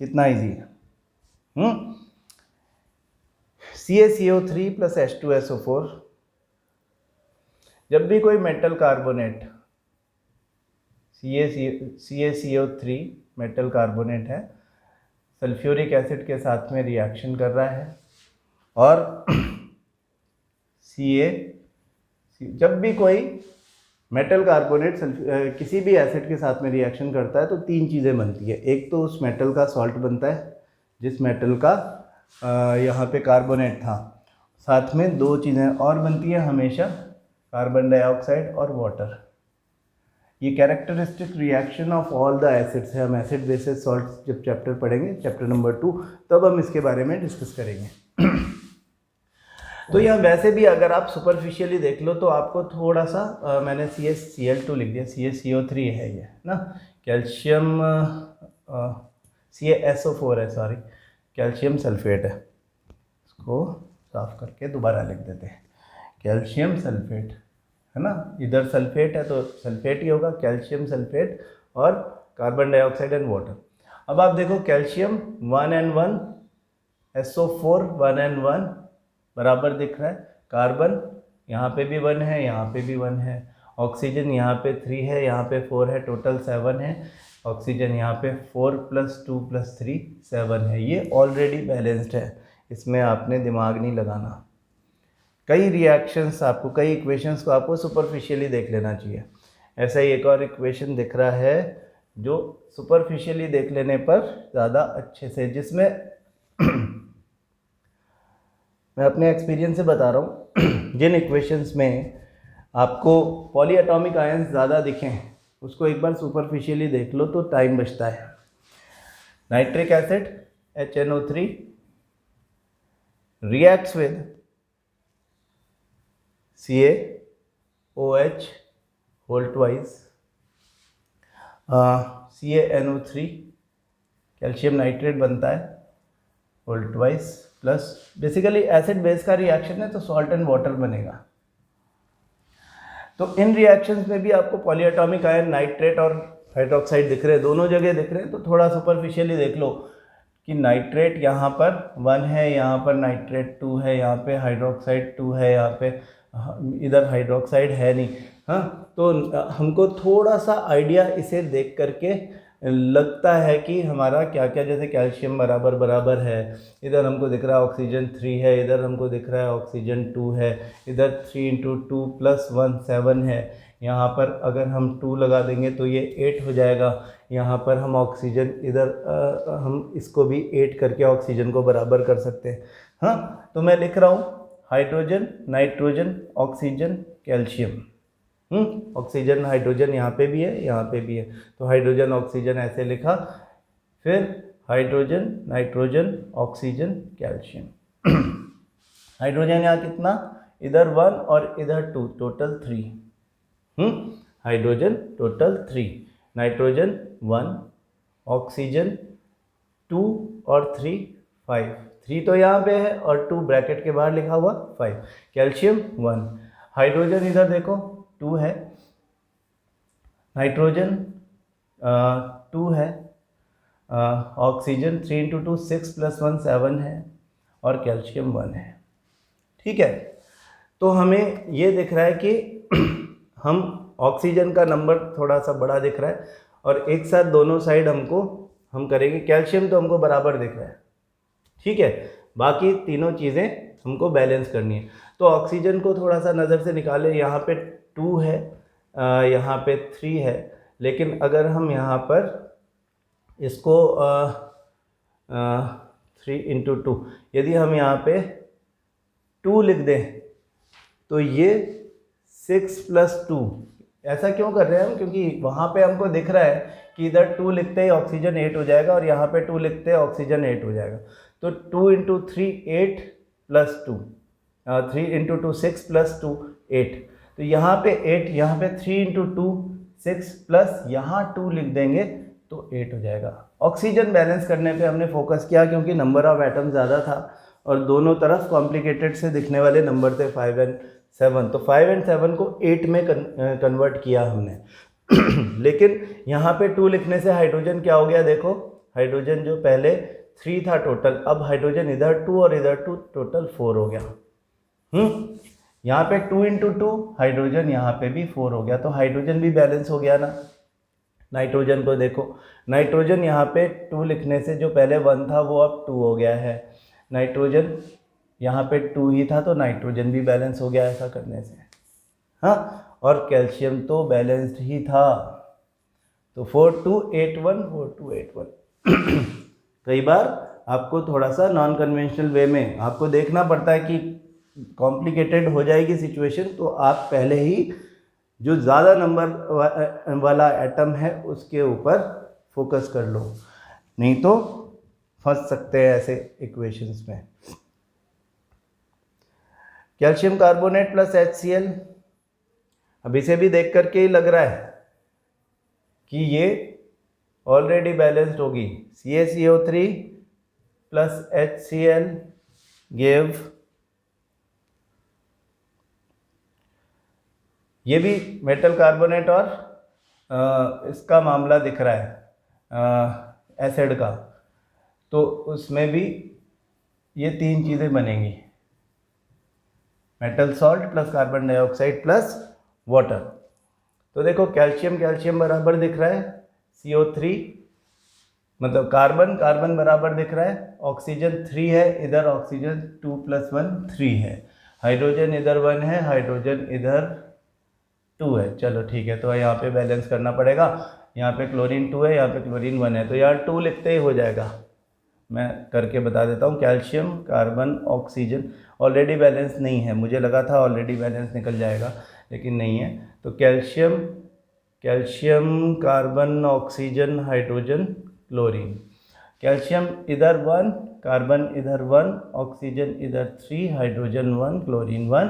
कितना ईजी है। CaCO3 + H2SO4, जब भी कोई metal carbonate CaCO3 metal carbonate है, सल्फ्यूरिक एसिड के साथ में रिएक्शन कर रहा है, और जब भी कोई मेटल कार्बोनेट किसी भी एसिड के साथ में रिएक्शन करता है तो 3 चीज़ें बनती है। एक तो उस मेटल का सॉल्ट बनता है, जिस मेटल का यहाँ पे कार्बोनेट था, साथ में 2 चीज़ें और बनती हैं हमेशा, कार्बन डाइऑक्साइड और वाटर। ये characteristic reaction of all the acids है। हम एसिड बेसिस सॉल्ट जब चैप्टर पढ़ेंगे, चैप्टर नंबर 2, तब हम इसके बारे में डिस्कस करेंगे। तो यहाँ वैसे भी अगर आप सुपरफिशियली देख लो तो आपको थोड़ा सा मैंने CaCl2 लिख दिया, CaCO3 है ये ना, कैल्शियम CaSO4 है, सॉरी, कैल्शियम सल्फेट है। इसको साफ करके दोबारा लिख देते हैं, कैल्शियम सल्फेट है ना, इधर सल्फेट है तो सल्फेट ही होगा, कैल्शियम सल्फेट और कार्बन डाइऑक्साइड एंड वाटर। अब आप देखो कैल्शियम 1 और 1, SO4 1 और 1 बराबर दिख रहा है, कार्बन यहाँ पे भी 1 है, यहाँ पे भी 1 है, ऑक्सीजन यहाँ पे 3 है, यहाँ पे 4 है, टोटल 7 है। ऑक्सीजन यहाँ पे 4 + 2 + 3 7 है। ये ऑलरेडी बैलेंस्ड है, इसमें आपने दिमाग नहीं लगाना। कई रिएक्शंस आपको, कई इक्वेशंस को आपको सुपरफिशियली देख लेना चाहिए। ऐसा ही एक और इक्वेशन दिख रहा है जो सुपरफिशियली देख लेने पर ज़्यादा अच्छे से, जिसमें मैं अपने एक्सपीरियंस से बता रहा हूँ जिन इक्वेशंस में आपको पॉलीएटॉमिक आयंस ज़्यादा दिखें उसको एक बार सुपरफिशियली देख लो तो टाइम बचता है। Nitric acid HNO3 reacts with CaOH whole twice, CaNO3 calcium nitrate बनता है whole twice, plus basically acid base का रिएक्शन है तो सॉल्ट एंड वाटर बनेगा। तो इन रिएक्शंस में भी आपको पॉलीएटॉमिक आयन नाइट्रेट और हाइड्रोक्साइड दिख रहे हैं, दोनों जगह दिख रहे हैं। तो थोड़ा सुपरफिशियली देख लो कि नाइट्रेट यहाँ पर 1 है, यहाँ पर नाइट्रेट 2 है, यहाँ पे हाइड्रोक्साइड 2 है, यहाँ पे इधर हाइड्रोक्साइड है नहीं। हाँ, तो हमको थोड़ा सा आइडिया इसे देख करके लगता है कि हमारा क्या क्या, जैसे कैल्शियम बराबर बराबर है, इधर हमको दिख रहा है ऑक्सीजन 3 है, इधर हमको दिख रहा है ऑक्सीजन 2 है, इधर 3 × 2 + 1 7 है, यहाँ पर अगर हम 2 लगा देंगे तो ये 8 हो जाएगा। यहाँ पर हम ऑक्सीजन इधर हम इसको भी 8 करके ऑक्सीजन को बराबर कर सकते हैं। हाँ, तो मैं लिख रहा हूँ hydrogen, nitrogen, oxygen, calcium. Oxygen hydrogen यहाँ पे भी है, यहाँ पे भी है, तो हाइड्रोजन ऑक्सीजन ऐसे लिखा, फिर hydrogen nitrogen oxygen calcium. Hydrogen यहाँ कितना, इधर 1 और इधर 2, total 3। Hydrogen total 3, nitrogen 1, oxygen 2 और 3 5, 3 तो यहाँ पे है और 2 ब्रैकेट के बाहर लिखा हुआ 5, कैल्शियम 1। हाइड्रोजन इधर देखो 2 है, नाइट्रोजन 2 है, ऑक्सीजन 3 × 2 6 + 1 7 है और कैल्शियम 1 है। ठीक है, तो हमें ये दिख रहा है कि हम ऑक्सीजन का नंबर थोड़ा सा बड़ा दिख रहा है और एक साथ दोनों साइड हम करेंगे। कैल्शियम तो हमको बराबर दिख रहा है, ठीक है, बाकी तीनों चीज़ें हमको बैलेंस करनी है। तो ऑक्सीजन को थोड़ा सा नज़र से निकालें, यहाँ पे 2 है, यहाँ पे 3 है, लेकिन अगर हम यहाँ पर इसको 3 × 2, यदि हम यहाँ पे 2 लिख दें तो ये 6 + 2, ऐसा क्यों कर रहे हैं हम, क्योंकि वहाँ पे हमको दिख रहा है कि इधर 2 लिखते ही ऑक्सीजन 8 हो जाएगा और यहाँ पे 2 लिखते ही ऑक्सीजन 8 हो जाएगा। तो 2 × 3 8 + 2, 3 × 2 6 + 2 8, तो यहाँ पे 8, यहाँ पे 3 × 2 6 प्लस यहाँ 2 लिख देंगे तो 8 हो जाएगा। ऑक्सीजन बैलेंस करने पे हमने फोकस किया क्योंकि नंबर ऑफ एटम ज़्यादा था और दोनों तरफ कॉम्प्लिकेटेड से दिखने वाले नंबर थे 5 और 7, तो 5 और 7 को 8 में कन्वर्ट किया हमने। लेकिन यहाँ पे 2 लिखने से हाइड्रोजन क्या हो गया, देखो हाइड्रोजन जो पहले 3 था टोटल, अब हाइड्रोजन इधर 2 और इधर 2, टोटल 4 हो गया। यहाँ पे 2 × 2 हाइड्रोजन, यहाँ पे भी 4 हो गया, तो हाइड्रोजन भी बैलेंस हो गया ना। नाइट्रोजन को देखो, नाइट्रोजन यहाँ पे 2 लिखने से जो पहले 1 था वो अब 2 हो गया है, नाइट्रोजन यहाँ पे 2 ही था तो नाइट्रोजन भी बैलेंस हो गया ऐसा करने से। हाँ, और कैल्शियम तो बैलेंस्ड ही था, तो 4281 4281। कई बार आपको थोड़ा सा नॉन कन्वेंशनल वे में आपको देखना पड़ता है कि कॉम्प्लिकेटेड हो जाएगी सिचुएशन, तो आप पहले ही जो ज़्यादा नंबर वाला एटम है उसके ऊपर फोकस कर लो, नहीं तो फंस सकते हैं ऐसे इक्वेशंस में। कैल्शियम कार्बोनेट प्लस HCl, अब इसे भी देख करके ही लग रहा है कि ये ऑलरेडी बैलेंस्ड होगी। CaCO3 प्लस HCl गिव, ये भी मेटल कार्बोनेट और इसका मामला दिख रहा है एसिड का, तो उसमें भी ये 3 चीज़ें बनेंगी, metal salt plus carbon dioxide plus water. तो देखो कैल्शियम कैल्शियम बराबर दिख रहा है, CO3 मतलब कार्बन कार्बन बराबर दिख रहा है, ऑक्सीजन 3 है, इधर ऑक्सीजन 2 + 1 3 है, हाइड्रोजन इधर 1 है, हाइड्रोजन इधर 2 है। चलो ठीक है, तो यहाँ पे बैलेंस करना पड़ेगा। यहाँ पे क्लोरीन 2 है, यहाँ पे क्लोरीन 1 है, तो यहाँ 2 लिखते ही हो जाएगा। मैं करके बता देता हूँ, calcium carbon oxygen, already balance नहीं है, मुझे लगा था ऑलरेडी बैलेंस निकल जाएगा लेकिन नहीं है। तो calcium carbon oxygen hydrogen chlorine, calcium इधर 1, कार्बन इधर 1, ऑक्सीजन इधर 3, हाइड्रोजन 1, क्लोरीन 1,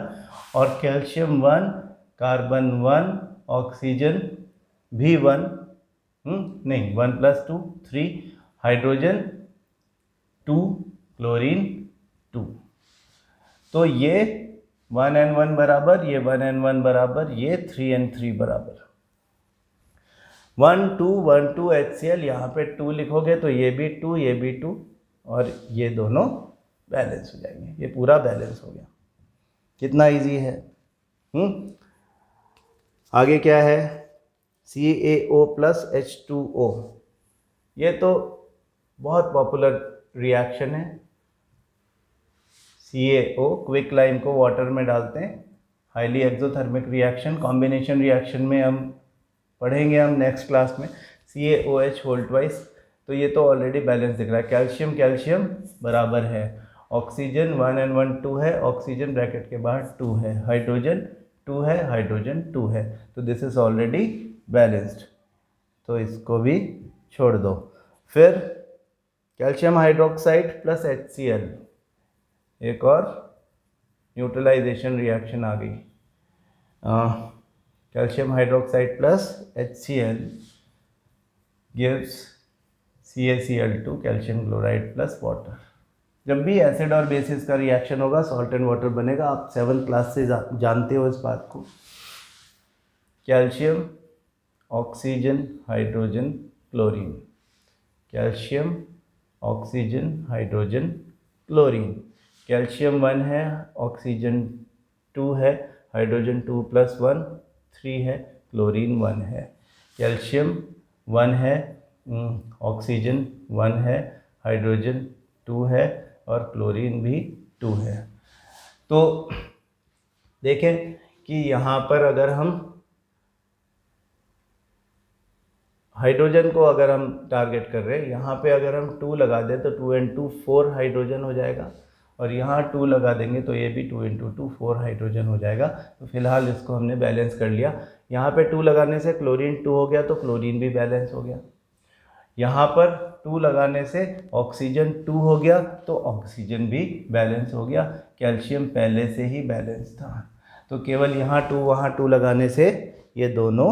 और कैल्शियम 1, कार्बन 1, ऑक्सीजन भी 1, नहीं 1 + 2 3, हाइड्रोजन 2, क्लोरीन 2। तो ये 1 and 1 बराबर, ये 1 and 1 बराबर, ये 3 and 3 बराबर। 1 2 1 2 HCl, यहाँ पे 2 लिखोगे तो ये भी 2, ये भी 2, और ये दोनों बैलेंस हो जाएंगे। ये पूरा बैलेंस हो गया। कितना इजी है। आगे क्या है, CaO + H2O। ये तो बहुत पॉपुलर रिएक्शन है। CaO, क्विक लाइम को वाटर में डालते हैं, highly exothermic reaction, combination reaction में हम पढ़ेंगे हम नेक्स्ट क्लास में, CaOH होल ट्वाइस। तो ये तो ऑलरेडी बैलेंस दिख रहा है। कैल्शियम बराबर है, ऑक्सीजन 1 and 1 2 है, ऑक्सीजन ब्रैकेट के बाहर 2 है, हाइड्रोजन 2 है, हाइड्रोजन 2 है, तो दिस इज ऑलरेडी बैलेंस्ड, तो इसको भी छोड़ दो। फिर कैल्शियम हाइड्रोक्साइड + HCl, एक और न्यूट्रलाइजेशन रिएक्शन आ गई। Calcium hydroxide + HCl gives CaCl2, calcium chloride + water. जब भी एसिड और बेसिस का रिएक्शन होगा सॉल्ट एंड वाटर बनेगा। आप 7th क्लास से जानते हो इस बात को। Calcium, oxygen, hydrogen, chlorine, calcium, oxygen, hydrogen, chlorine. Calcium 1 है, ऑक्सीजन 2 है, हाइड्रोजन 2 + 1 3 है, क्लोरीन 1 है। कैल्शियम 1 है, ऑक्सीजन 1 है, हाइड्रोजन 2 है, और क्लोरीन भी 2 है। तो देखें कि यहाँ पर अगर हम हाइड्रोजन को अगर हम टारगेट कर रहे हैं, यहाँ पे अगर हम 2 लगा दें तो 2 and 2 4 हाइड्रोजन हो जाएगा, और यहाँ 2 लगा देंगे तो ये भी 2 × 2 4 हाइड्रोजन हो जाएगा। तो फिलहाल इसको हमने बैलेंस कर लिया। यहाँ पे 2 लगाने से क्लोरीन 2 हो गया, तो क्लोरीन भी बैलेंस हो गया। यहाँ पर 2 लगाने से ऑक्सीजन 2 हो गया, तो ऑक्सीजन भी बैलेंस हो गया। कैल्शियम पहले से ही बैलेंस था, तो केवल यहाँ 2 वहाँ 2 लगाने से ये दोनों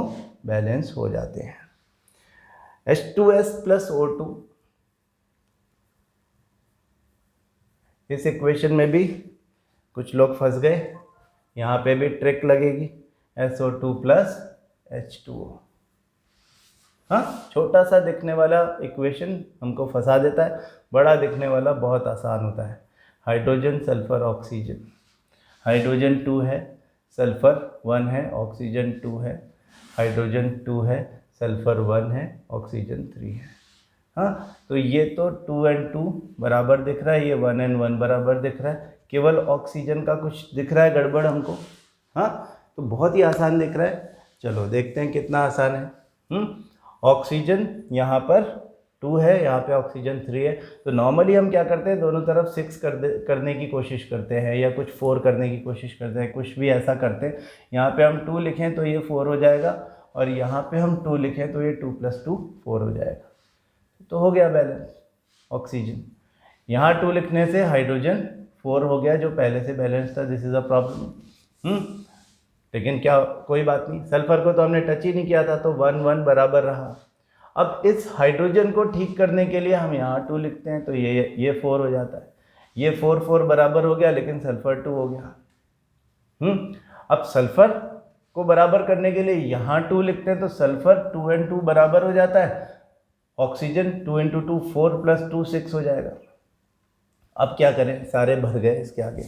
बैलेंस हो जाते हैं। H2S + O2, इस इक्वेशन में भी कुछ लोग फंस गए, यहाँ पे भी ट्रिक लगेगी। SO2 + H2O। हाँ, छोटा सा दिखने वाला इक्वेशन हमको फंसा देता है, बड़ा दिखने वाला बहुत आसान होता है। हाइड्रोजन, सल्फर, ऑक्सीजन, हाइड्रोजन 2 है, सल्फर 1 है, ऑक्सीजन 2 है, हाइड्रोजन 2 है, सल्फर 1 है, ऑक्सीजन 3 है। हाँ, तो ये तो 2 and 2 बराबर दिख रहा है, ये 1 and 1 बराबर दिख रहा है, केवल ऑक्सीजन का कुछ दिख रहा है गड़बड़ हमको। हाँ, तो बहुत ही आसान दिख रहा है। चलो देखते हैं कितना आसान है। ऑक्सीजन यहाँ पर 2 है, यहाँ पे ऑक्सीजन 3 है, तो नॉर्मली हम क्या करते हैं, दोनों तरफ 6 करने की कोशिश करते हैं, या कुछ 4 करने की कोशिश करते हैं, कुछ भी ऐसा करते हैं। यहाँ पे हम 2 लिखें तो ये 4 हो जाएगा, और यहाँ पे हम 2 लिखें तो ये 2 + 2 4 हो जाएगा, तो हो गया बैलेंस ऑक्सीजन। यहाँ 2 लिखने से हाइड्रोजन 4 हो गया, जो पहले से बैलेंस था। This is a problem. लेकिन क्या, कोई बात नहीं, सल्फर को तो हमने टच ही नहीं किया था, तो 1 1 बराबर रहा। अब इस हाइड्रोजन को ठीक करने के लिए हम यहाँ 2 लिखते हैं, तो ये 4 हो जाता है, ये 4 4 बराबर हो गया, लेकिन सल्फर 2 हो गया। अब सल्फर को बराबर करने के लिए यहाँ 2 लिखते हैं, तो सल्फर 2 and 2 बराबर हो जाता है, ऑक्सीजन 2 × 2 4 + 2 6 हो जाएगा। अब क्या करें, सारे भर गए इसके आगे।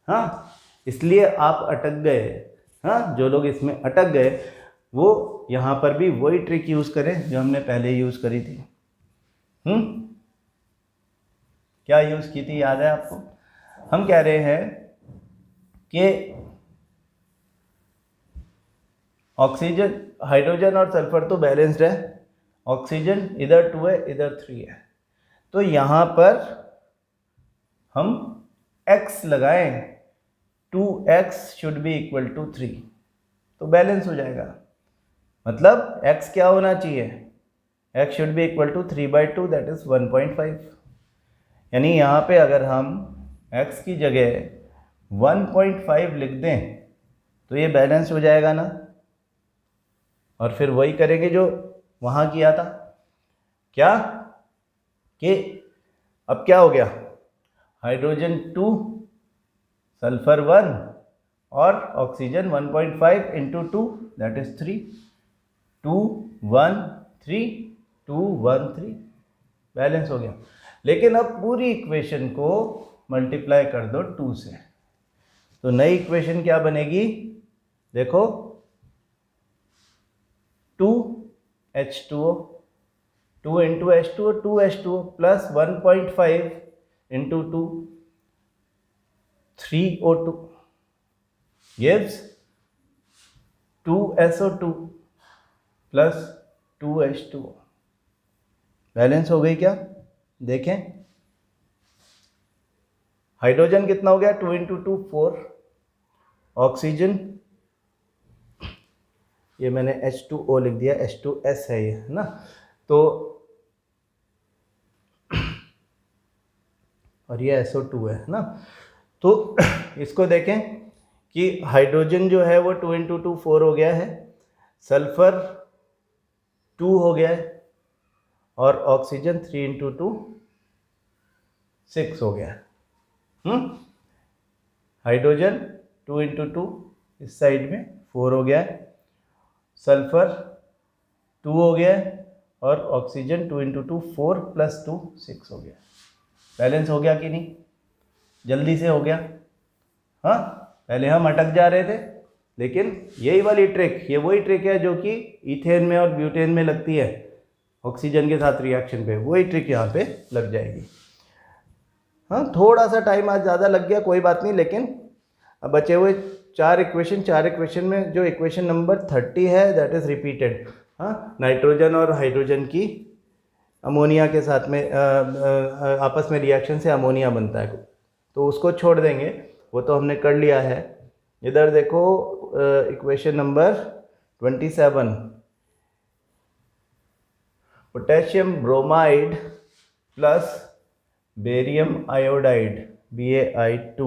हाँ, इसलिए आप अटक गए। हाँ, जो लोग इसमें अटक गए वो यहाँ पर भी वही ट्रिक यूज़ करें जो हमने पहले यूज़ करी थी। क्या यूज़ की थी, याद है आपको? हम कह रहे हैं कि ऑक्सीजन, हाइड्रोजन और सल्फर तो बैलेंस्ड है, ऑक्सीजन इधर 2 है इधर 3 है, तो यहाँ पर हम x लगाएं, 2x should be equal to 3, तो बैलेंस हो जाएगा। मतलब x क्या होना चाहिए, x should be equal to 3/2 that is 1.5। यानी यहाँ पे अगर हम x की जगह 1.5 लिख दें तो ये बैलेंस हो जाएगा ना। और फिर वही करेंगे जो वहाँ किया था, क्या कि अब क्या हो गया, हाइड्रोजन 2 सल्फर 1 और oxygen 1.5 into 2 that is 3, 2 1 3 2 1 3, balance हो गया। लेकिन अब पूरी इक्वेशन को मल्टीप्लाई कर दो 2 से, तो नई इक्वेशन क्या बनेगी, देखो 2H2O, 2 into H2O 2H2O plus 1.5 into 2 3O2 gives 2SO2 plus 2H2O। Balance हो गई क्या, देखें हाइड्रोजन कितना हो गया, 2 इंटू 2 4, ऑक्सीजन ये मैंने H2O लिख दिया, H2S है ये, है ना, तो और ये SO2 है ना। तो इसको देखें कि हाइड्रोजन जो है वो 2 इंटू 2 4 हो गया है, सल्फर 2 हो गया है और ऑक्सीजन 3 इंटू 2 6 हो गया है। हाइड्रोजन 2 इंटू 2 इस साइड में 4 हो गया है, सल्फर 2 हो गया है और ऑक्सीजन 2 इंटू 2 4 प्लस 2 6 हो गया। बैलेंस हो गया कि नहीं, जल्दी से हो गया। हाँ, पहले हम अटक जा रहे थे, लेकिन यही वाली ट्रिक, ये वही ट्रिक है जो कि इथेन में और ब्यूटेन में लगती है, ऑक्सीजन के साथ रिएक्शन पे, वही ट्रिक यहाँ पे लग जाएगी। हाँ, थोड़ा सा टाइम आज ज़्यादा लग गया, कोई बात नहीं, लेकिन अब बचे हुए 4 इक्वेशन में जो इक्वेशन नंबर 30 है दैट इज़ रिपीटेड। हाँ, नाइट्रोजन और हाइड्रोजन की अमोनिया के साथ में आपस में रिएक्शन से अमोनिया बनता है, तो उसको छोड़ देंगे, वो तो हमने कर लिया है। इधर देखो equation number 27, potassium bromide plus barium iodide BaI2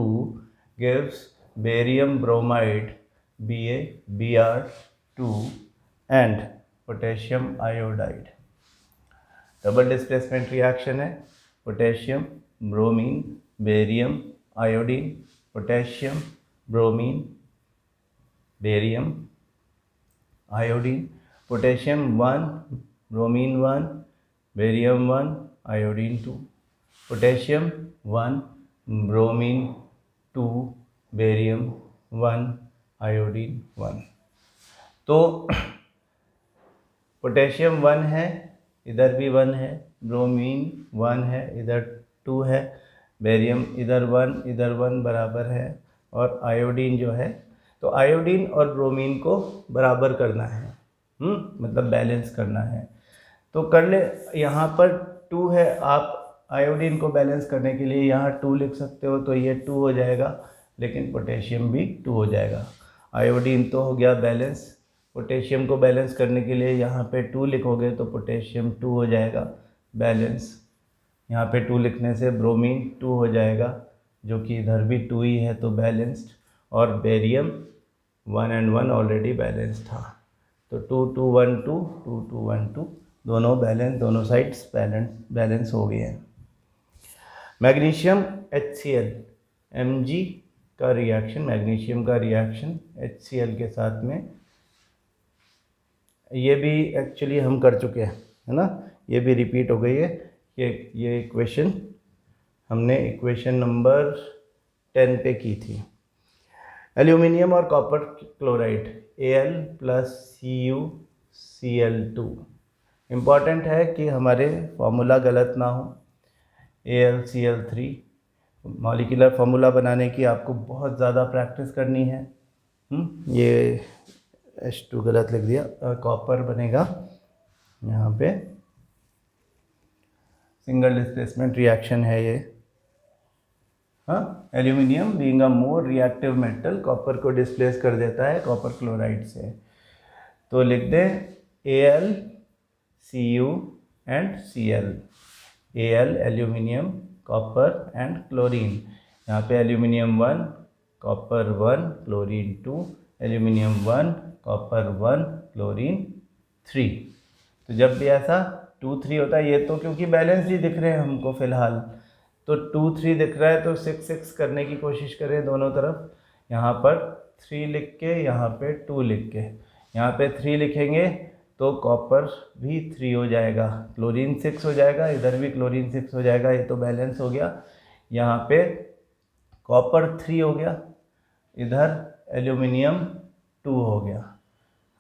gives barium bromide Br2 and potassium iodide। Double displacement reaction है, potassium bromine barium iodine, potassium bromine barium iodine, potassium 1 bromine 1 barium 1 iodine 2, potassium 1 bromine 2 barium 1 iodine 1। तो potassium 1 है, इधर भी 1 है, bromine 1 है, इधर 2 है, barium इधर 1 बराबर है, और आयोडीन जो है, तो आयोडीन और ब्रोमीन को बराबर करना है, मतलब बैलेंस करना है। तो कर ले, यहाँ पर 2 है, आप आयोडीन को बैलेंस करने के लिए यहाँ 2 लिख सकते हो, तो ये 2 हो जाएगा, लेकिन पोटेशियम भी 2 हो जाएगा। आयोडीन तो हो गया बैलेंस, पोटेशियम को बैलेंस करने के लिए यहाँ पे 2 लिखोगे तो पोटेशियम 2 हो जाएगा बैलेंस, यहाँ पे 2 लिखने से ब्रोमीन 2 हो जाएगा, जो कि इधर भी 2 ही है तो बैलेंस्ड, और बेरियम 1 and 1 ऑलरेडी बैलेंस था, तो 2 2 1 2 2 2 1 2 दोनों बैलेंस, दोनों साइड्स बैलेंस हो गए हैं। मैग्नीशियम HCl Mg का रिएक्शन, मैग्नीशियम का रिएक्शन HCl के साथ में, ये भी एक्चुअली हम कर चुके हैं, है ना, ये भी रिपीट हो गई है। ये इक्वेशन हमने इक्वेशन नंबर 10 पे की थी। एल्यूमिनियम और copper chloride Al plus CuCl2, important है कि हमारे फार्मूला गलत ना हो। AlCl3 मॉलिक्यूलर फार्मूला बनाने की आपको बहुत ज़्यादा प्रैक्टिस करनी है। ये H2 गलत लिख दिया, कॉपर बनेगा यहाँ पे, सिंगल डिस्प्लेसमेंट रिएक्शन है ये। हाँ, aluminium being a more reactive metal copper को डिस्प्लेस कर देता है कॉपर क्लोराइड से। तो लिख दें Al Cu and Cl, Al aluminium, copper and chlorine. यहाँ पे aluminium 1, copper 1, chlorine 2, aluminium 1, copper 1, chlorine 3। तो जब भी ऐसा 2 3 होता है, ये तो क्योंकि बैलेंस ही दिख रहे हैं हमको फ़िलहाल, तो 2 3 दिख रहा है तो 6 6 करने की कोशिश करें दोनों तरफ। यहाँ पर 3 लिख के, यहाँ पे 2 लिख के, यहाँ पे 3 लिखेंगे तो कॉपर भी 3 हो जाएगा, क्लोरीन 6 हो जाएगा, इधर भी क्लोरीन 6 हो जाएगा, ये तो बैलेंस हो गया। यहाँ पे कॉपर 3 हो गया, इधर एल्यूमिनियम 2 हो गया।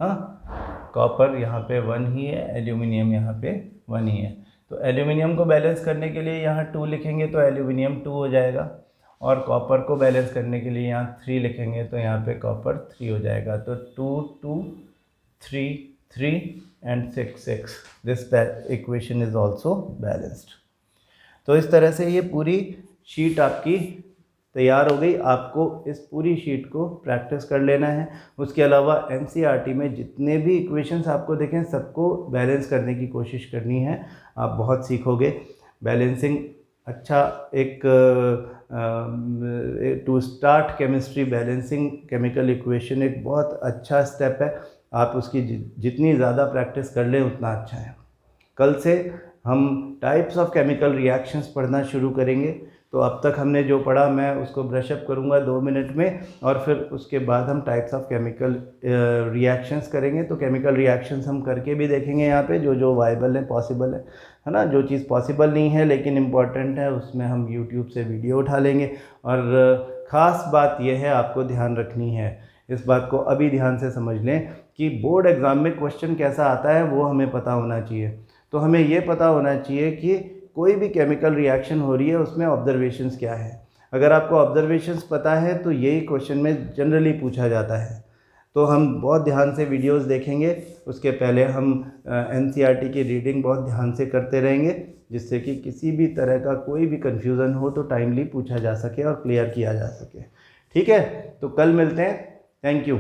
हाँ, कॉपर यहाँ पे 1 ही है, एल्यूमिनियम यहाँ पे 1 ही है। तो एल्यूमिनियम को बैलेंस करने के लिए यहाँ 2 लिखेंगे तो एल्यूमिनियम 2 हो जाएगा, और कॉपर को बैलेंस करने के लिए यहाँ 3 लिखेंगे तो यहाँ पे कॉपर 3 हो जाएगा। तो 2 2 3 3 and 6 6, this equation is also balanced. तो इस तरह से ये पूरी शीट आपकी तैयार हो गई। आपको इस पूरी शीट को प्रैक्टिस कर लेना है। उसके अलावा एनसीईआरटी में जितने भी इक्वेशंस आपको दिखें सबको बैलेंस करने की कोशिश करनी है, आप बहुत सीखोगे। बैलेंसिंग अच्छा एक to start chemistry, balancing chemical equation एक बहुत अच्छा स्टेप है। आप उसकी जितनी ज़्यादा प्रैक्टिस कर लें उतना अच्छा है। कल से हम टाइप्स ऑफ केमिकल रिएक्शंस पढ़ना शुरू करेंगे। तो अब तक हमने जो पढ़ा मैं उसको ब्रशअप करूँगा 2 मिनट में, और फिर उसके बाद हम टाइप्स ऑफ केमिकल रिएक्शंस करेंगे। तो केमिकल रिएक्शंस हम करके भी देखेंगे यहाँ पे, जो जो वाइबल है, पॉसिबल है ना। जो चीज़ पॉसिबल नहीं है लेकिन इम्पॉर्टेंट है, उसमें हम यूट्यूब से वीडियो उठा लेंगे। और ख़ास बात यह है, आपको ध्यान रखनी है, इस बात को अभी ध्यान से समझ लें कि बोर्ड एग्ज़ाम में क्वेश्चन कैसा आता है वो हमें पता होना चाहिए। तो हमें ये पता होना चाहिए कि कोई भी केमिकल रिएक्शन हो रही है उसमें ऑब्जर्वेशंस क्या है। अगर आपको ऑब्जर्वेशंस पता है तो यही क्वेश्चन में जनरली पूछा जाता है। तो हम बहुत ध्यान से वीडियोस देखेंगे। उसके पहले हम एनसीईआरटी की रीडिंग बहुत ध्यान से करते रहेंगे, जिससे कि किसी भी तरह का कोई भी कन्फ्यूज़न हो तो टाइमली पूछा जा सके और क्लियर किया जा सके। ठीक है, तो कल मिलते हैं। Thank you.